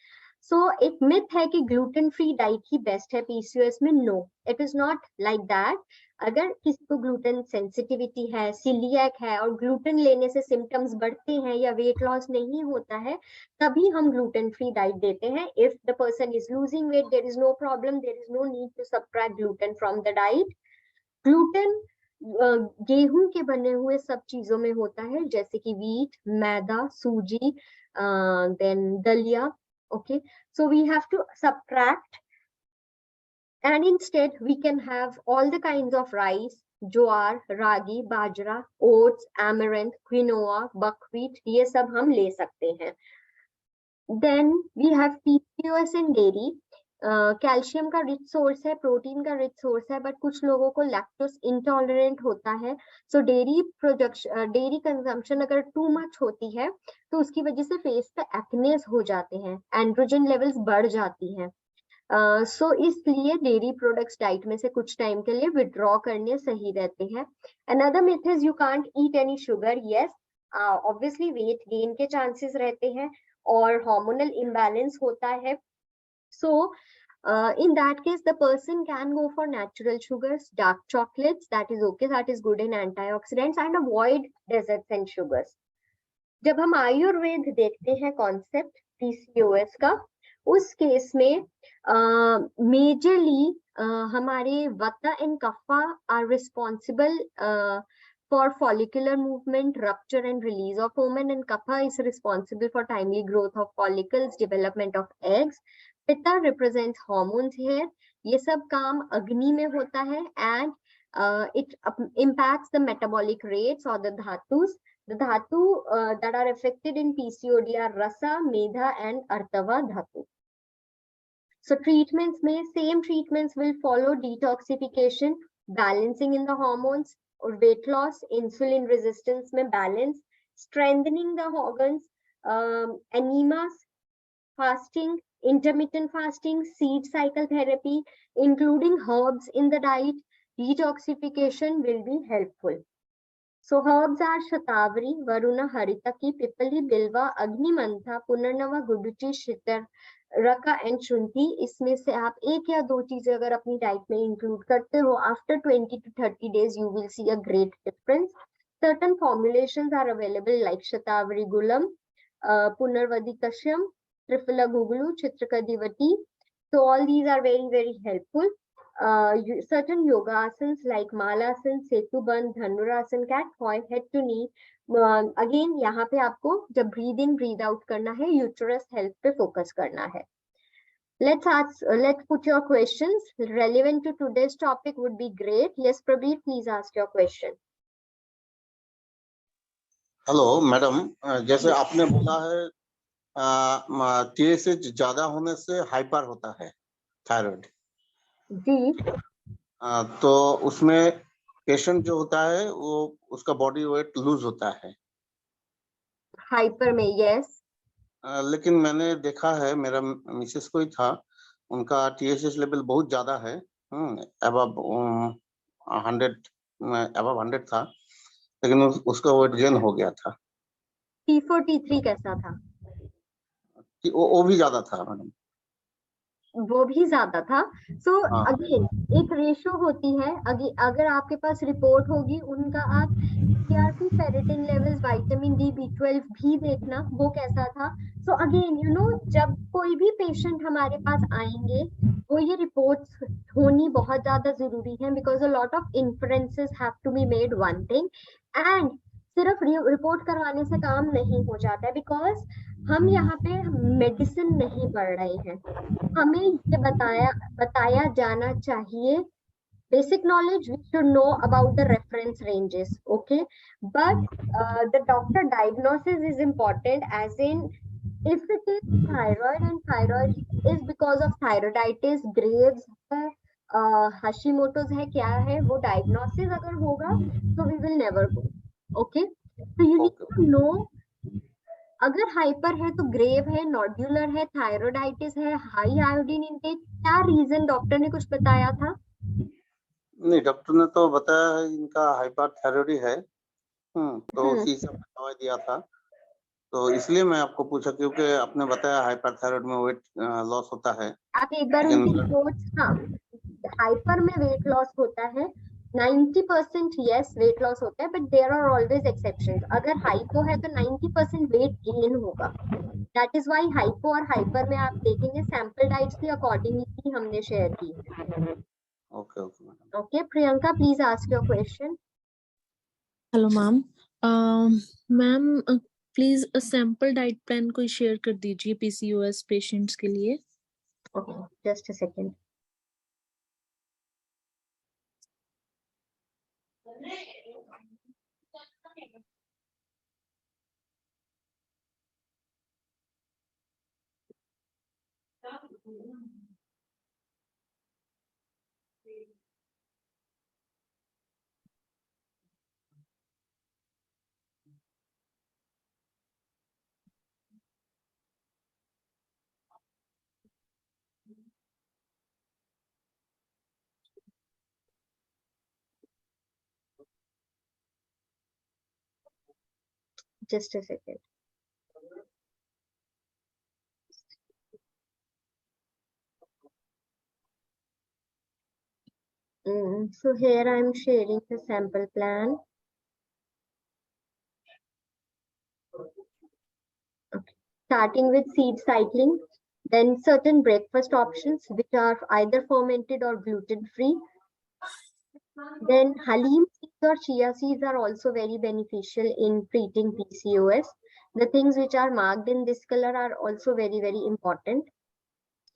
सो एक मिथ है कि ग्लूटेन फ्री डाइट ही बेस्ट है PCOS में. No, it is not like that. अगर किसी को ग्लूटेन सेंसिटिविटी है, सीलिएक है और ग्लूटेन लेने से सिम्टम्स बढ़ते हैं या वेट लॉस नहीं होता है, तभी हम ग्लूटेन फ्री डाइट देते हैं. If the person is losing weight, there is no problem, there is no need to subtract gluten from the diet. Gluten गेहूं के बने हुए सब चीजों में होता है, जैसे कि वीट, मैदा, सूजी, देन दलिया. Okay, so we have to subtract, and instead we can have all the kinds of rice, jowar, ragi, bajra, oats, amaranth, quinoa, buckwheat, ये सब हम ले सकते हैं. Then we have PCOS and dairy. Calcium का rich source है, protein का rich source है, बट कुछ लोगों को लैक्टोज इंटॉलरेंट होता है. सो डेयरी कंजम्पशन अगर टू मच होती है तो उसकी वजह से फेस पे एक्नेस हो जाते हैं, एंड्रोजन लेवल्स बढ़ जाती हैं. सो इसलिए डेयरी प्रोडक्ट्स डाइट में से कुछ टाइम के लिए विड्रॉ करने सही रहते हैं. Another myth is you can't eat any sugar. Yes, obviously weight gain के चांसेस रहते हैं और हार्मोनल इम्बैलेंस होता है. So in that case the person can go for natural sugars, dark chocolates, that is okay, that is good in antioxidants, and avoid desserts and sugars. जब हम आयुर्वेद देखते हैं कॉन्सेप्ट PCOS का, उस केस में majorly हमारे vata and kapha are responsible for follicular movement, rupture and release of hormone, and kapha is responsible for timely growth of follicles, development of eggs. पिता represents hormones here. ये सब काम अग्नि में होता है, and it impacts the metabolic rates or the dhatus. The dhatu that are affected in PCOD are rasa, medha and artava dhatu. So treatments में same treatments will follow: detoxification, balancing in the hormones, or weight loss, insulin resistance में balance, strengthening the organs, enemas, fasting, intermittent fasting, seed cycle therapy, including herbs in the diet. Detoxification will be helpful. So herbs are Shatavari, Varuna, Haritaki, Pipali, Bilva, Agnimantha, Punarnava, Guduchi, Shitaraka and Shunti. इसमें से आप एक या दो चीजें अगर अपनी diet में इंक्लूड करते हो, after 20 to 30 days you will see a great difference. Certain formulations are available like Shatavari Gulam, Punarvadi Kashyam, Triphala Gugulu, Chitrakadivati. So all these are very, very helpful. Certain yoga asanas like Malasan, Setubandh, Dhanurasan, cat coil, head to knee. Again यहाँ पे आपको जब breathe in breathe out करना है, uterus health पे focus करना है. Let's put your questions relevant to today's topic would be great. Yes, Prabir, please ask your question. Hello madam, जैसे आपने बोला है TSH ज्यादा होने से हाइपर होता है थायराइड जी। तो उसमें पेशेंट जो होता है वो उसका बॉडी वेट लूज होता है हाइपर में, यस। लेकिन मैंने देखा है, मेरा मिसेस को ही था, उनका TSH लेवल बहुत ज्यादा है, अबव 100 था, लेकिन उसका वेट गेन हो गया था। T4 T3 कैसा था? वो भी ज्यादा था मैडम, वो भी ज्यादा था। सो अगेन एक रेशो होती है, अगर आपके पास रिपोर्ट होगी उनका, आप CRP, ferritin levels, vitamin D, B12 भी देखना वो कैसा था। सो अगेन जब कोई भी पेशेंट हमारे पास आएंगे वो ये रिपोर्ट्स होनी बहुत ज्यादा जरूरी है, because a lot of inferences have to be made one thing, and सिर्फ रिपोर्ट करवाने से काम नहीं हो जाता है, बिकॉज हम यहाँ पे मेडिसिन नहीं पढ़ रहे हैं। हमें ये बताया जाना चाहिए basic knowledge. We should know about the reference ranges, okay, but the doctor diagnosis is important, as in if it is thyroid and thyroid is because of thyroiditis, Graves है, Hashimoto's है, क्या है वो diagnosis अगर होगा तो we will never go, okay. So you need to know, अगर hyper है तो ग्रेव है, नोड्यूलर है, थायरोइडाइटिस है, हाई आयोडीन इंटेक, क्या रीजन डॉक्टर ने कुछ बताया था? नहीं, डॉक्टर ने तो बताया है इनका हाइपरथायरॉयड है, तो उसी हिसाब से दवाई दिया था, तो इसलिए मैं आपको पूछा, क्योंकि आपने बताया हाइपरथायरॉयड में वेट लॉस होता है। आप एक बार उनकी रिपोर्ट्स, हाँ, हाइपर में वेट लॉस होता है 90%, यस वेट लॉस होता है, but there are always exceptions. अगर हाइपो है तो 90% वेट गेन होगा, दैट इज व्हाई हाइपो और हाइपर में आप देखेंगे सैंपल डाइट्स के अकॉर्डिंगली हमने शेयर की। Okay Priyanka, please ask your question. Hello ma'am, ma'am please sample diet plan कोई शेयर कर दीजिए PCOS पेशेंट्स के लिए। Okay, just a second. Just a second. So here I am sharing the sample plan. Okay. Starting with seed cycling, then certain breakfast options which are either fermented or gluten free. Then halim seeds or chia seeds are also very beneficial in treating PCOS. The things which are marked in this color are also very, very important.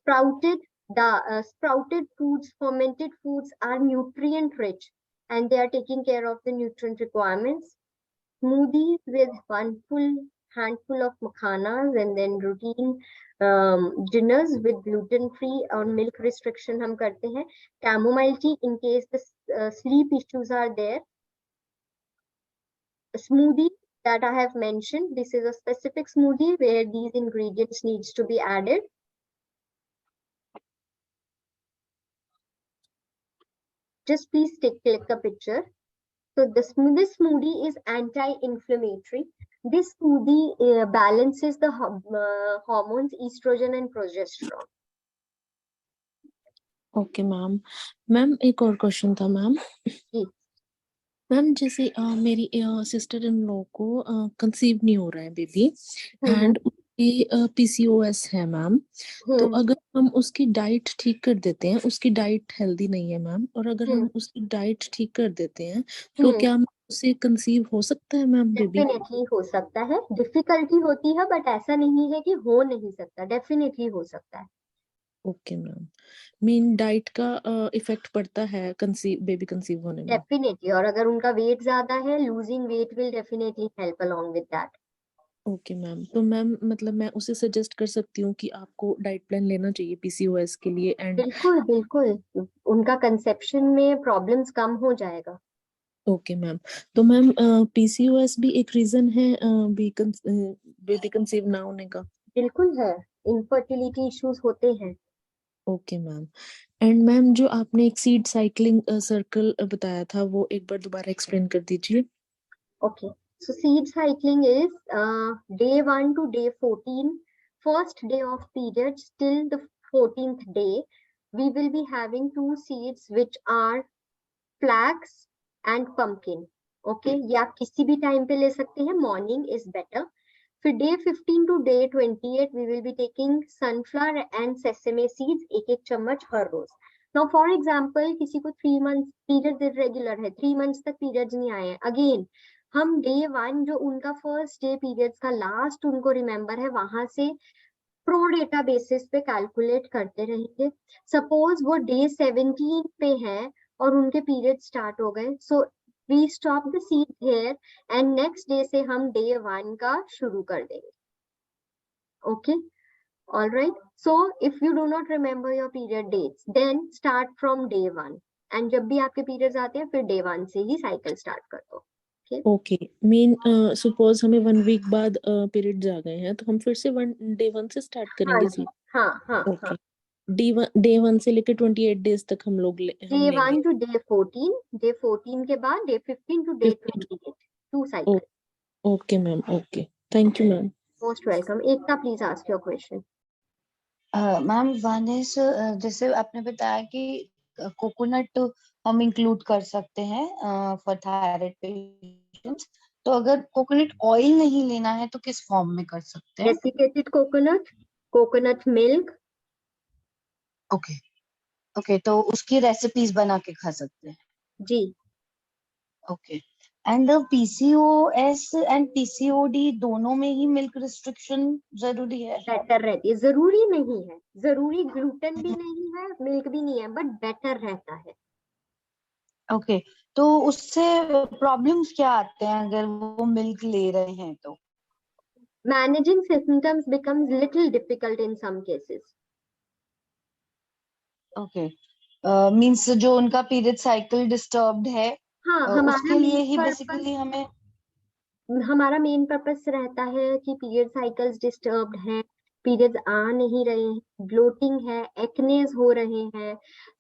Sprouted foods, fermented foods are nutrient rich and they are taking care of the nutrient requirements. Smoothies with one full handful of makhanas and then routine dinners with gluten free or milk restriction हम करते हैं. Chamomile tea in case the sleep issues are there. A smoothie that I have mentioned, this is a specific smoothie where these ingredients needs to be added. Just please click a picture. So this smoothie is anti-inflammatory. This smoothie balances the hormones estrogen and progesterone. Okay ma'am. Ma'am एक और question था ma'am. Ma'am जैसे मेरी sister in law को conceive नहीं हो रहा है बेबी, एंड PCOS है मैम, तो अगर हम उसकी डाइट ठीक कर देते हैं, उसकी डाइट हेल्दी नहीं है मैम, और अगर हम उसकी डाइट ठीक कर देते हैं तो क्या उससे कंसीव हो सकता है मैम बेबी? डेफिनेटली हो सकता है, डिफिकल्टी होती है बट ऐसा नहीं है कि हो नहीं सकता, डेफिनेटली हो सकता है। ओके मैम, मीन डाइट का इफेक्ट पड़ता है बेबी कंसीव होने में? डेफिनेटली, और अगर उनका वेट ज्यादा है, losing weight will definitely help along with that. Okay ma'am, तो मैम मतलब मैं उसे सजेस्ट कर सकती हूँ कि आपको डाइट प्लान लेना चाहिए पीसीओएस के लिए? एंड बिल्कुल बिल्कुल, उनका कंसेप्शन में प्रॉब्लम्स कम हो जाएगा। ओके मैम, तो मैम पीसीओएस भी एक रीजन है बेबी कंसीव ना होने का? बिल्कुल है, इनफर्टिलिटी इश्यूज होते हैं। ओके मैम, एंड मैम जो आपने एक सीड साइक्लिंग सर्कल बताया था वो एक बार दोबारा एक्सप्लेन कर दीजिए। Okay, so seed cycling is day 1 to day 14, first day of periods till the 14th day. We will be having two seeds which are flax and pumpkin. Okay, या किसी भी टाइम पे ले सकते हैं, मॉर्निंग इज बेटर। फिर day 15 to day 28 we will be taking sunflower and sesame seeds, एक एक चम्मच हर रोज। Now for example, किसी को 3 months periods irregular है, 3 months तक periods नहीं आए हैं, अगेन हम डे 1 जो उनका फर्स्ट डे पीरियड्स का लास्ट उनको रिमेम्बर है, वहां से प्रो डेटा बेसिस पे कैलकुलेट करते रहेंगे। सपोज वो डे 17 पे है और उनके पीरियड स्टार्ट हो गए, so we stop the seed here and next day से हम डे 1 का शुरू कर देंगे। Okay, all right, so if you do not remember your period dates then start from day 1, and जब भी आपके पीरियड्स आते हैं फिर डे 1 से ही साइकिल स्टार्ट कर दो। ओके, मीन सपोज हमें 1 वीक बाद पीरियड्स आ गए हैं तो हम फिर से डे 1 से स्टार्ट करेंगे सीड? हाँ, ओके, डे 1 से लेकर 28 डेज तक हम लोग डे 1 टू डे 14, डे 14 के बाद day 15 to day 28, 2 cycle. Okay ma'am, okay, thank you ma'am. Most welcome. Ekta please ask your question. Ma'am one is जैसे आपने बताया कि कोकोनट हम इंक्लूड कर सकते हैं फॉर थायराइड पेशेंट्स, तो अगर कोकोनट ऑयल नहीं लेना है तो किस फॉर्म में कर सकते हैं? Desiccated coconut, coconut milk. Okay okay, तो उसकी रेसिपीज बना के खा सकते हैं ji. Okay, and PCOS and PCOD दोनों में ही मिल्क रिस्ट्रिक्शन जरूरी है? बेटर रहती है, जरूरी नहीं है, जरूरी ग्लूटेन भी नहीं है, मिल्क भी नहीं है, बट बेटर रहता है। ओके, तो उससे प्रॉब्लम्स क्या आते हैं अगर वो मिल्क ले रहे हैं तो? Managing symptoms becomes little difficult in some cases. Okay, means जो उनका पीरियड साइकिल डिस्टर्ब्ड है, हाँ, उसके लिए ही बेसिकली हमारा मेन पर्पस रहता है कि पीरियड साइकिल्स डिस्टर्ब्ड हैं, पीरियड्स आ नहीं रहे हैं, ब्लोटिंग है, एक्नेस हो रहे हैं,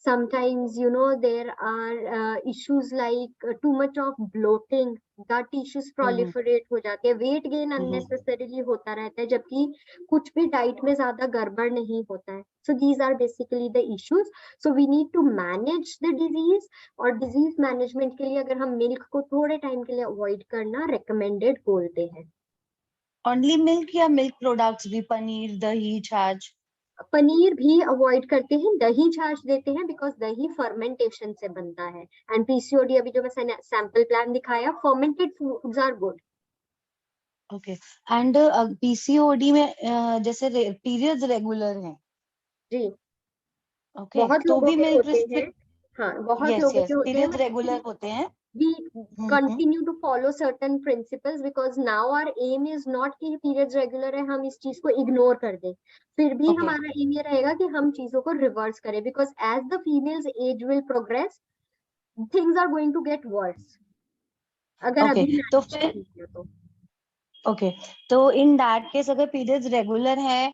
sometimes you know there are issues like too much of bloating, gut issues proliferate हो जाते हैं, वेट गेन unnecessarily होता रहता है, जबकि कुछ भी डाइट में ज्यादा गड़बड़ नहीं होता है। So these are basically the issues. So we need to manage the disease, और डिजीज मैनेजमेंट के लिए अगर हम मिल्क को थोड़े टाइम के लिए अवॉइड करना रिकमेंडेड बोलते हैं। ओनली मिल्क या मिल्क प्रोडक्ट्स भी, पनीर, दही, छाछ? पनीर भी अवॉइड करते हैं, दही छाछ देते हैं बिकॉज दही फर्मेंटेशन से बनता है, एंड पीसीओडी अभी जो मैं सैंपल प्लान दिखाया, fermented foods are good. Okay, and PCOD में जैसे पीरियड्स रेगुलर हैं जी, ओके, बहुत तो लोगों भी के मिल्क होते हैं। हाँ, बहुत लोगों के होते हैं, पीरियड्स रेगुलर होते हैं। we continue to follow certain principles because now our aim is not कि periods regular है हम इस चीज को इग्नोर कर दें, फिर भी हमारा एम ये रहेगा कि हम चीजों को रिवर्स करें, because as the female's age will progress things are going to get worse अगर अभी तो फिर तो इन दैट केस अगर पीरियड्स रेगुलर है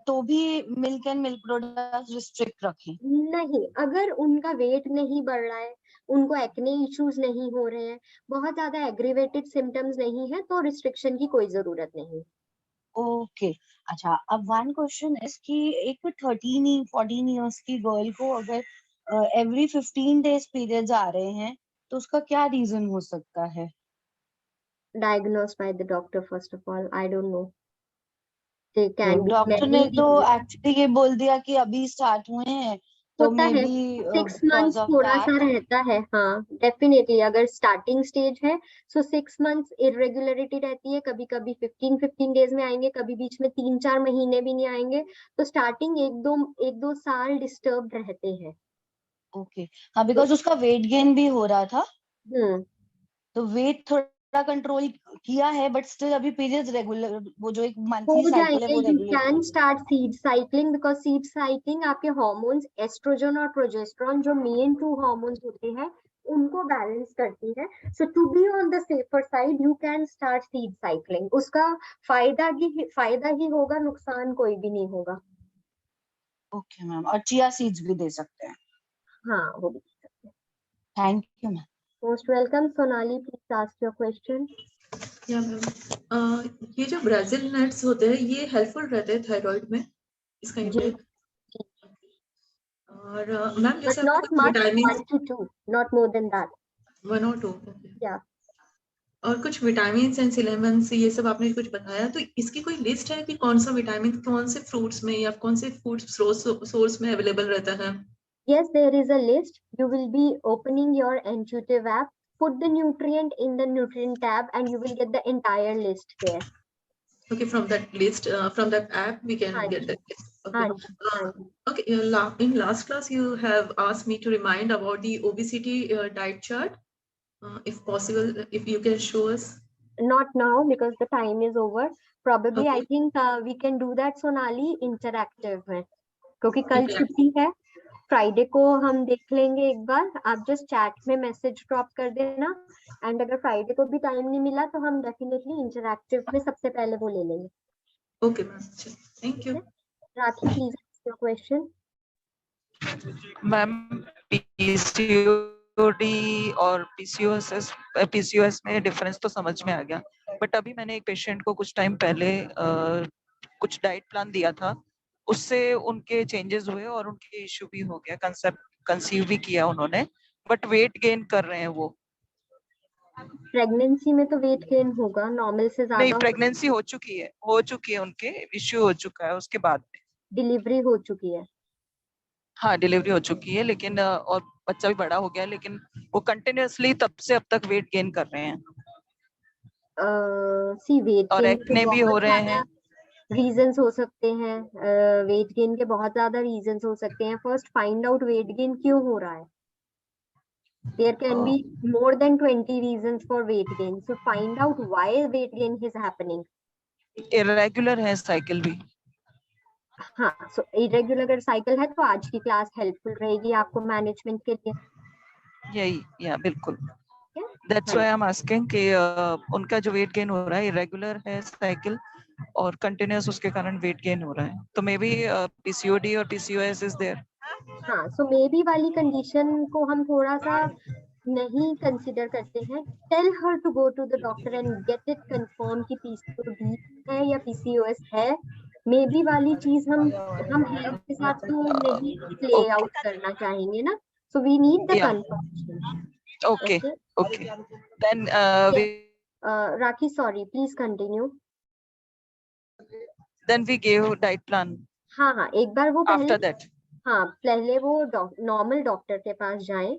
तो भी milk and milk products restrict रखें? नहीं, अगर उनका वेट नहीं बढ़ रहा है, उनको एक्ने इश्यूज नहीं हो रहे हैं, बहुत ज्यादा एग्रीवेटेड सिम्टम्स नहीं है, तो रिस्ट्रिक्शन की कोई जरूरत नहीं। ओके, अच्छा, अब वन क्वेश्चन इज कि एक 13-14 इयर्स की गर्ल को अगर एवरी 15 डेज पीरियड्स आ रहे हैं तो उसका क्या रीजन हो सकता है? Diagnosed by the doctor first of all, I don't know. Doctor ने तो एक्चुअली ये बोल दिया कि अभी स्टार्ट हुए हैं होता है maybe 6 because months of थोड़ा सा that. रहता है, हाँ डेफिनेटली। अगर स्टार्टिंग स्टेज है सो 6 months इरेगुलरिटी रहती है, कभी कभी 15 डेज में आएंगे, कभी बीच में 3-4 महीने भी नहीं आएंगे, तो स्टार्टिंग एक दो साल डिस्टर्ब रहते हैं। ओके हाँ, बिकॉज उसका वेट गेन भी हो रहा था, तो वेट थोड़ा कंट्रोल किया है, बट स्टिल अभी पीरियड्स रेगुलर, वो जो एक मंथली हो साइकिल है जाएंगे। वो you regular can start seed cycling, because seed cycling आपके हार्मोन्स एस्ट्रोजन और प्रोजेस्टेरॉन जो मेन 2 हार्मोन्स होते हैं उनको बैलेंस करती है। So to be on the safer side you can start seed cycling. उसका फायदा ही होगा, नुकसान कोई भी नहीं होगा। ओके मैम, और चिया सीड्स भी दे सकते हैं? हाँ वो भी दे सकते हैं। Thank you ma'am. Most welcome. Sonali please ask your question. या मैम, ये जो ब्राजील नट्स होते हैं ये हेल्पफुल रहते हैं थायराइड में, इसका इंटेक? और मैम जैसे vitamin 1 to 2, not more than that. 1 or 2, yeah. और कुछ विटामिन एंड सप्लीमेंट्स ये सब आपने कुछ बताया, तो इसकी कोई लिस्ट है कि कौन सा विटामिन कौन से फ्रूट्स में या कौन से फूड सोर्स में अवेलेबल रहता है? Yes, there is a list. You will be opening your Intuitive app, put the nutrient in the nutrient tab, and you will get the entire list there. Okay, from that list, from that app, we can get that list. Okay. Okay. In last class, you have asked me to remind about the obesity diet chart. If possible, if you can show us. Not now because the time is over. Probably, okay. I think we can do that, Sonali, interactive में, क्योंकि कल छुट्टी है। Friday को हम देख लेंगे एक बार। आप जस्ट चैट में मैसेज ड्रॉप कर देना, एंड अगर फ्राइडे को भी टाइम नहीं मिला तो हम डेफिनेटली इंटरैक्टिव में सबसे पहले वो ले लेंगे। Okay ma'am, thank you. Rakhi please ask your question. Ma'am PCOD और पीसीओएस में डिफरेंस तो समझ में आ गया, बट अभी मैंने एक पेशेंट को कुछ टाइम पहले कुछ डाइट प्लान दिया था, उससे उनके चेंजेस हुए और उनके इश्यू भी हो गया, कंसीव भी किया उन्होंने, बट वेट गेन कर रहे हैं वो। प्रेगनेंसी में तो वेट गेन होगा, नॉर्मल से ज्यादा। नहीं, प्रेगनेंसी हो चुकी है, उनके इश्यू हो चुका है, उसके बाद डिलीवरी हो चुकी है। हाँ डिलीवरी हो चुकी है, लेकिन और बच्चा भी बड़ा हो गया, लेकिन वो कंटिन्यूअसली तब से अब तक वेट गेन कर रहे हैं। वेट और एक्ने भी हो रहे हैं। रीजंस हो सकते हैं, वेट गेन के बहुत ज्यादा रीजंस हो सकते हैं। First find out weight gain क्यों हो रहा है। There can be more than 20 reasons for weight gain. So find out why weight gain is happening. Irregular है साइकिल भी। हाँ, so irregular अगर साइकिल है तो आज की क्लास हेल्पफुल रहेगी आपको मैनेजमेंट के लिए। यही बिल्कुल। That's why I'm asking कि उनका जो वेट गेन हो रहा है इरेगुलर है साइकिल और कंटिन्यूअस उसके कारण वेट गेन हो रहा है, तो मे बी पीसीओडी और पीसीओएस इज देयर। हाँ, सो मे बी वाली कंडीशन को हम थोड़ा सा नहीं कंसीडर करते हैं। Tell her to go to the doctor and get it confirm कि पीसीओडी है या पीसीओएस है। मे बी वाली चीज हम हेल्थ के साथ तो नहीं प्ले आउट करना चाहेंगे ना, so we need the confirmation. Okay. Then Rakhi, sorry, please continue. Then we gave diet plan. हाँ, एक बार वो पहले after that. हाँ, पहले वो नॉर्मल डॉक्टर के पास जाएं,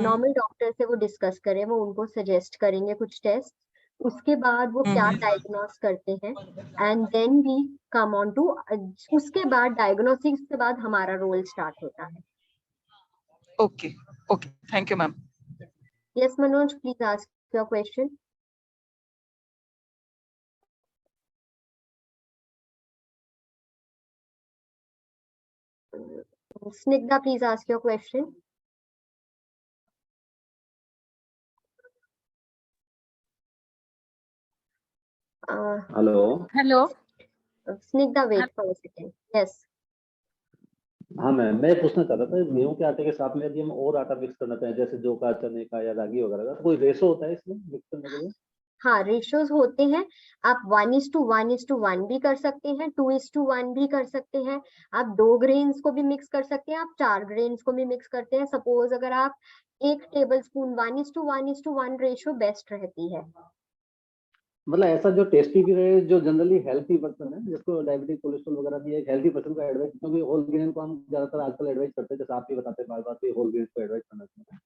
नॉर्मल डॉक्टर से वो डिस्कस करें, वो उनको सजेस्ट करेंगे कुछ टेस्ट, उसके बाद वो क्या डायग्नोस करते हैं, and then we come on to, उसके बाद डायग्नोसिस के बाद हमारा रोल स्टार्ट होता है। Okay, thank you ma'am. Yes, Manoj, please ask your question. Snigdha, please ask your question. Hello. Snigdha, wait for a second. Yes. हाँ मैं पूछना चाह रहा था, गेहूं के आटे के साथ में यदि हम और आटा मिक्स करना चाहें, जैसे जौ का, चने का या रागी वगैरह का, तो कोई रेशो होता है इसमें मिक्स करने के लिए? हाँ, रेशोज होते हैं। आप 1:1:1 भी कर सकते हैं, 2:1 भी कर सकते हैं, आप 2 ग्रेन्स को भी मिक्स कर सकते हैं, आप 4 ग्रेन्स को भी मिक्स करते हैं। सपोज अगर आप 1 टेबल स्पून 1:1:1 रेशो बेस्ट रहती है। मतलब ऐसा जो टेस्टी भी रहे, जो जनरली हेल्थी पर्सन है, जिसको डायबिटीज कोलेस्ट्रॉल वगैरह भी है, एक हेल्थी पर्सन को एडवाइस, क्योंकि होल ग्रेन को हम ज्यादातर आजकल एडवाइस करते हैं, जैसे आप भी बताते हैं बार बार कि होल ग्रेन को एडवाइस करना चाहिए,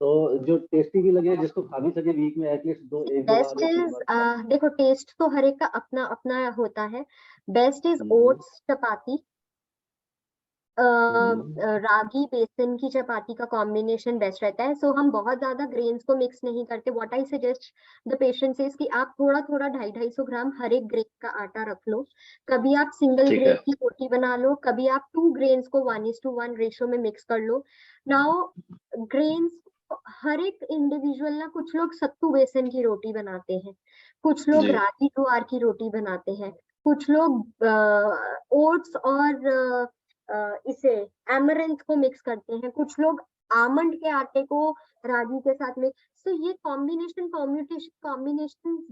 तो जो टेस्टी भी लगे, जिसको खा भी सके वीक में एटलीस्ट एक दो बेस्ट बार या 3 इज बार। देखो टेस्ट तो हर एक का अपना अपना होता है। बेस्ट इज ओट्स चपाती, रागी बेसन की चपाती का कॉम्बिनेशन बेस्ट रहता है। सो हम बहुत ज्यादा ग्रेन्स को मिक्स नहीं करते। What I suggest the patients is कि आप थोड़ा थोड़ा 250-250 ग्राम हर एक ग्रेन का आटा रख लो। कभी आप सिंगल ठीक है। ग्रेन की रोटी बना लो, कभी आप 2 ग्रेन्स को 1:1 रेशो में मिक्स कर लो। नाउ ग्रेन्स हर एक इंडिविजुअल ना, कुछ लोग सत्तू बेसन की रोटी बनाते हैं, कुछ लोग जी। रागी ज्वार की रोटी बनाते हैं, कुछ लोग ओट्स और इसे एमरैंथ को मिक्स करते हैं, कुछ लोग आमंड के आटे को रागी के साथ में। सो ये कॉम्बिनेशन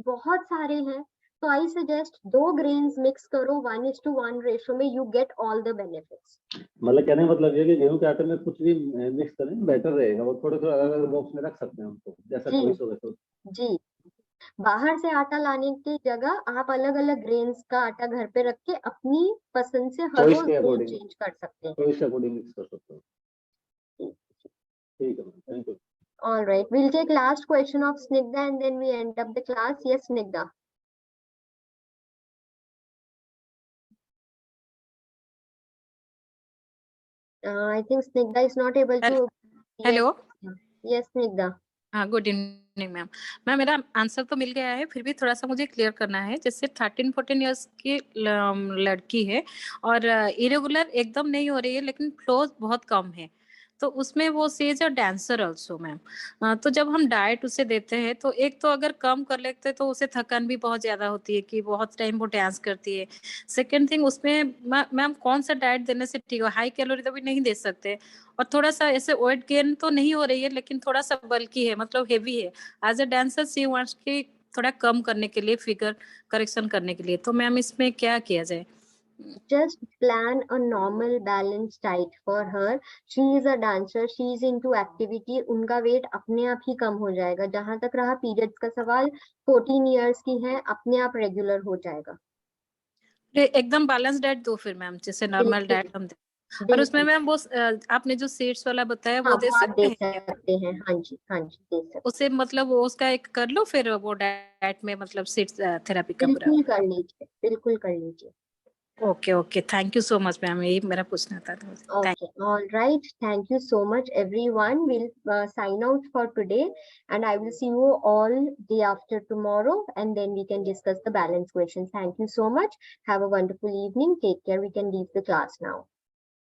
बहुत सारे हैं। तो आई सजेस्ट 2 ग्रेन्स मिक्स करो 1:1 रेशो में, you get all the benefits. मतलब कहने का मतलब ये कि गेहूं के आटे में कुछ भी मिक्स करें बेटर रहेगा, वो थोड़े थोड़े अलग अलग बॉक्स में रख सकते हैं उनको, जैसा जी। चॉइस हो वैसा। जी, बाहर से आटा लाने की जगह आप अलग अलग ग्रेन्स का आटा घर पे रख के अपनी पसंद से हर चॉइस रोज के ग्रेन अकॉर्डिंग, चेंज कर सकते हैं। चॉइस के अकॉर्डिंग मिक्स कर सकते हो। ठीक है, thank you. All right, we'll take last question of Snigdha and then we end up the class. Yes, Snigdha. I think Snigdha is not able to. Hello. Yes, Snigdha. हाँ, good evening ma'am. Ma'am मेरा answer तो मिल गया है, फिर भी थोड़ा सा मुझे क्लियर करना है। जैसे 13-14 इयर्स की लड़की है और इरेगुलर एकदम नहीं हो रही है, लेकिन फ्लो बहुत कम है, तो उसमें वो says a dancer also ma'am. तो जब हम डाइट उसे देते हैं तो एक तो अगर कम कर लेते हैं तो उसे थकान भी बहुत ज्यादा होती है कि बहुत टाइम वो डांस करती है। सेकेंड थिंग, उसमें मैम कौन सा डाइट देने से ठीक है? हाई कैलोरी तो भी नहीं दे सकते, और थोड़ा सा ऐसे वेट गेन तो नहीं हो रही है, लेकिन थोड़ा सा बल्की है, मतलब हेवी है। As a dancer she wants की थोड़ा कम करने के लिए, फिगर करेक्शन करने के लिए, तो मैम इसमें क्या किया जाए? Just plan a normal balanced diet for her. She is a dancer, she is into activity. उनका वेट अपने आप ही कम हो जाएगा। जहां तक रहा पीरियड्स का सवाल, 14 इयर्स की है, अपने आप रेगुलर हो जाएगा। एकदम बैलेंस डाइट दो फिर मैम, जैसे नॉर्मल डाइट हम दे। और उसमें मैम वो आपने जो सीड्स वाला बताया हाँ, वो दे वो आप सकते दे हैं? सकते हैं। हाँ जी, हाँ जी, दे सकते। उसे मतलब वो उसका एक कर लो, फिर वो डाइट में मतलब सीड्स थेरेपी का पूरा। बिल्कुल कर लीजिए, बिल्कुल कर लीजिए। Okay okay, thank you so much ma'am, यही मेरा पूछना था। Okay, all right. Thank you so much, everyone. We'll sign out for today, and I will see you all day after tomorrow, and then we can discuss the balance questions. Thank you so much. Have a wonderful evening. Take care. We can leave the class now.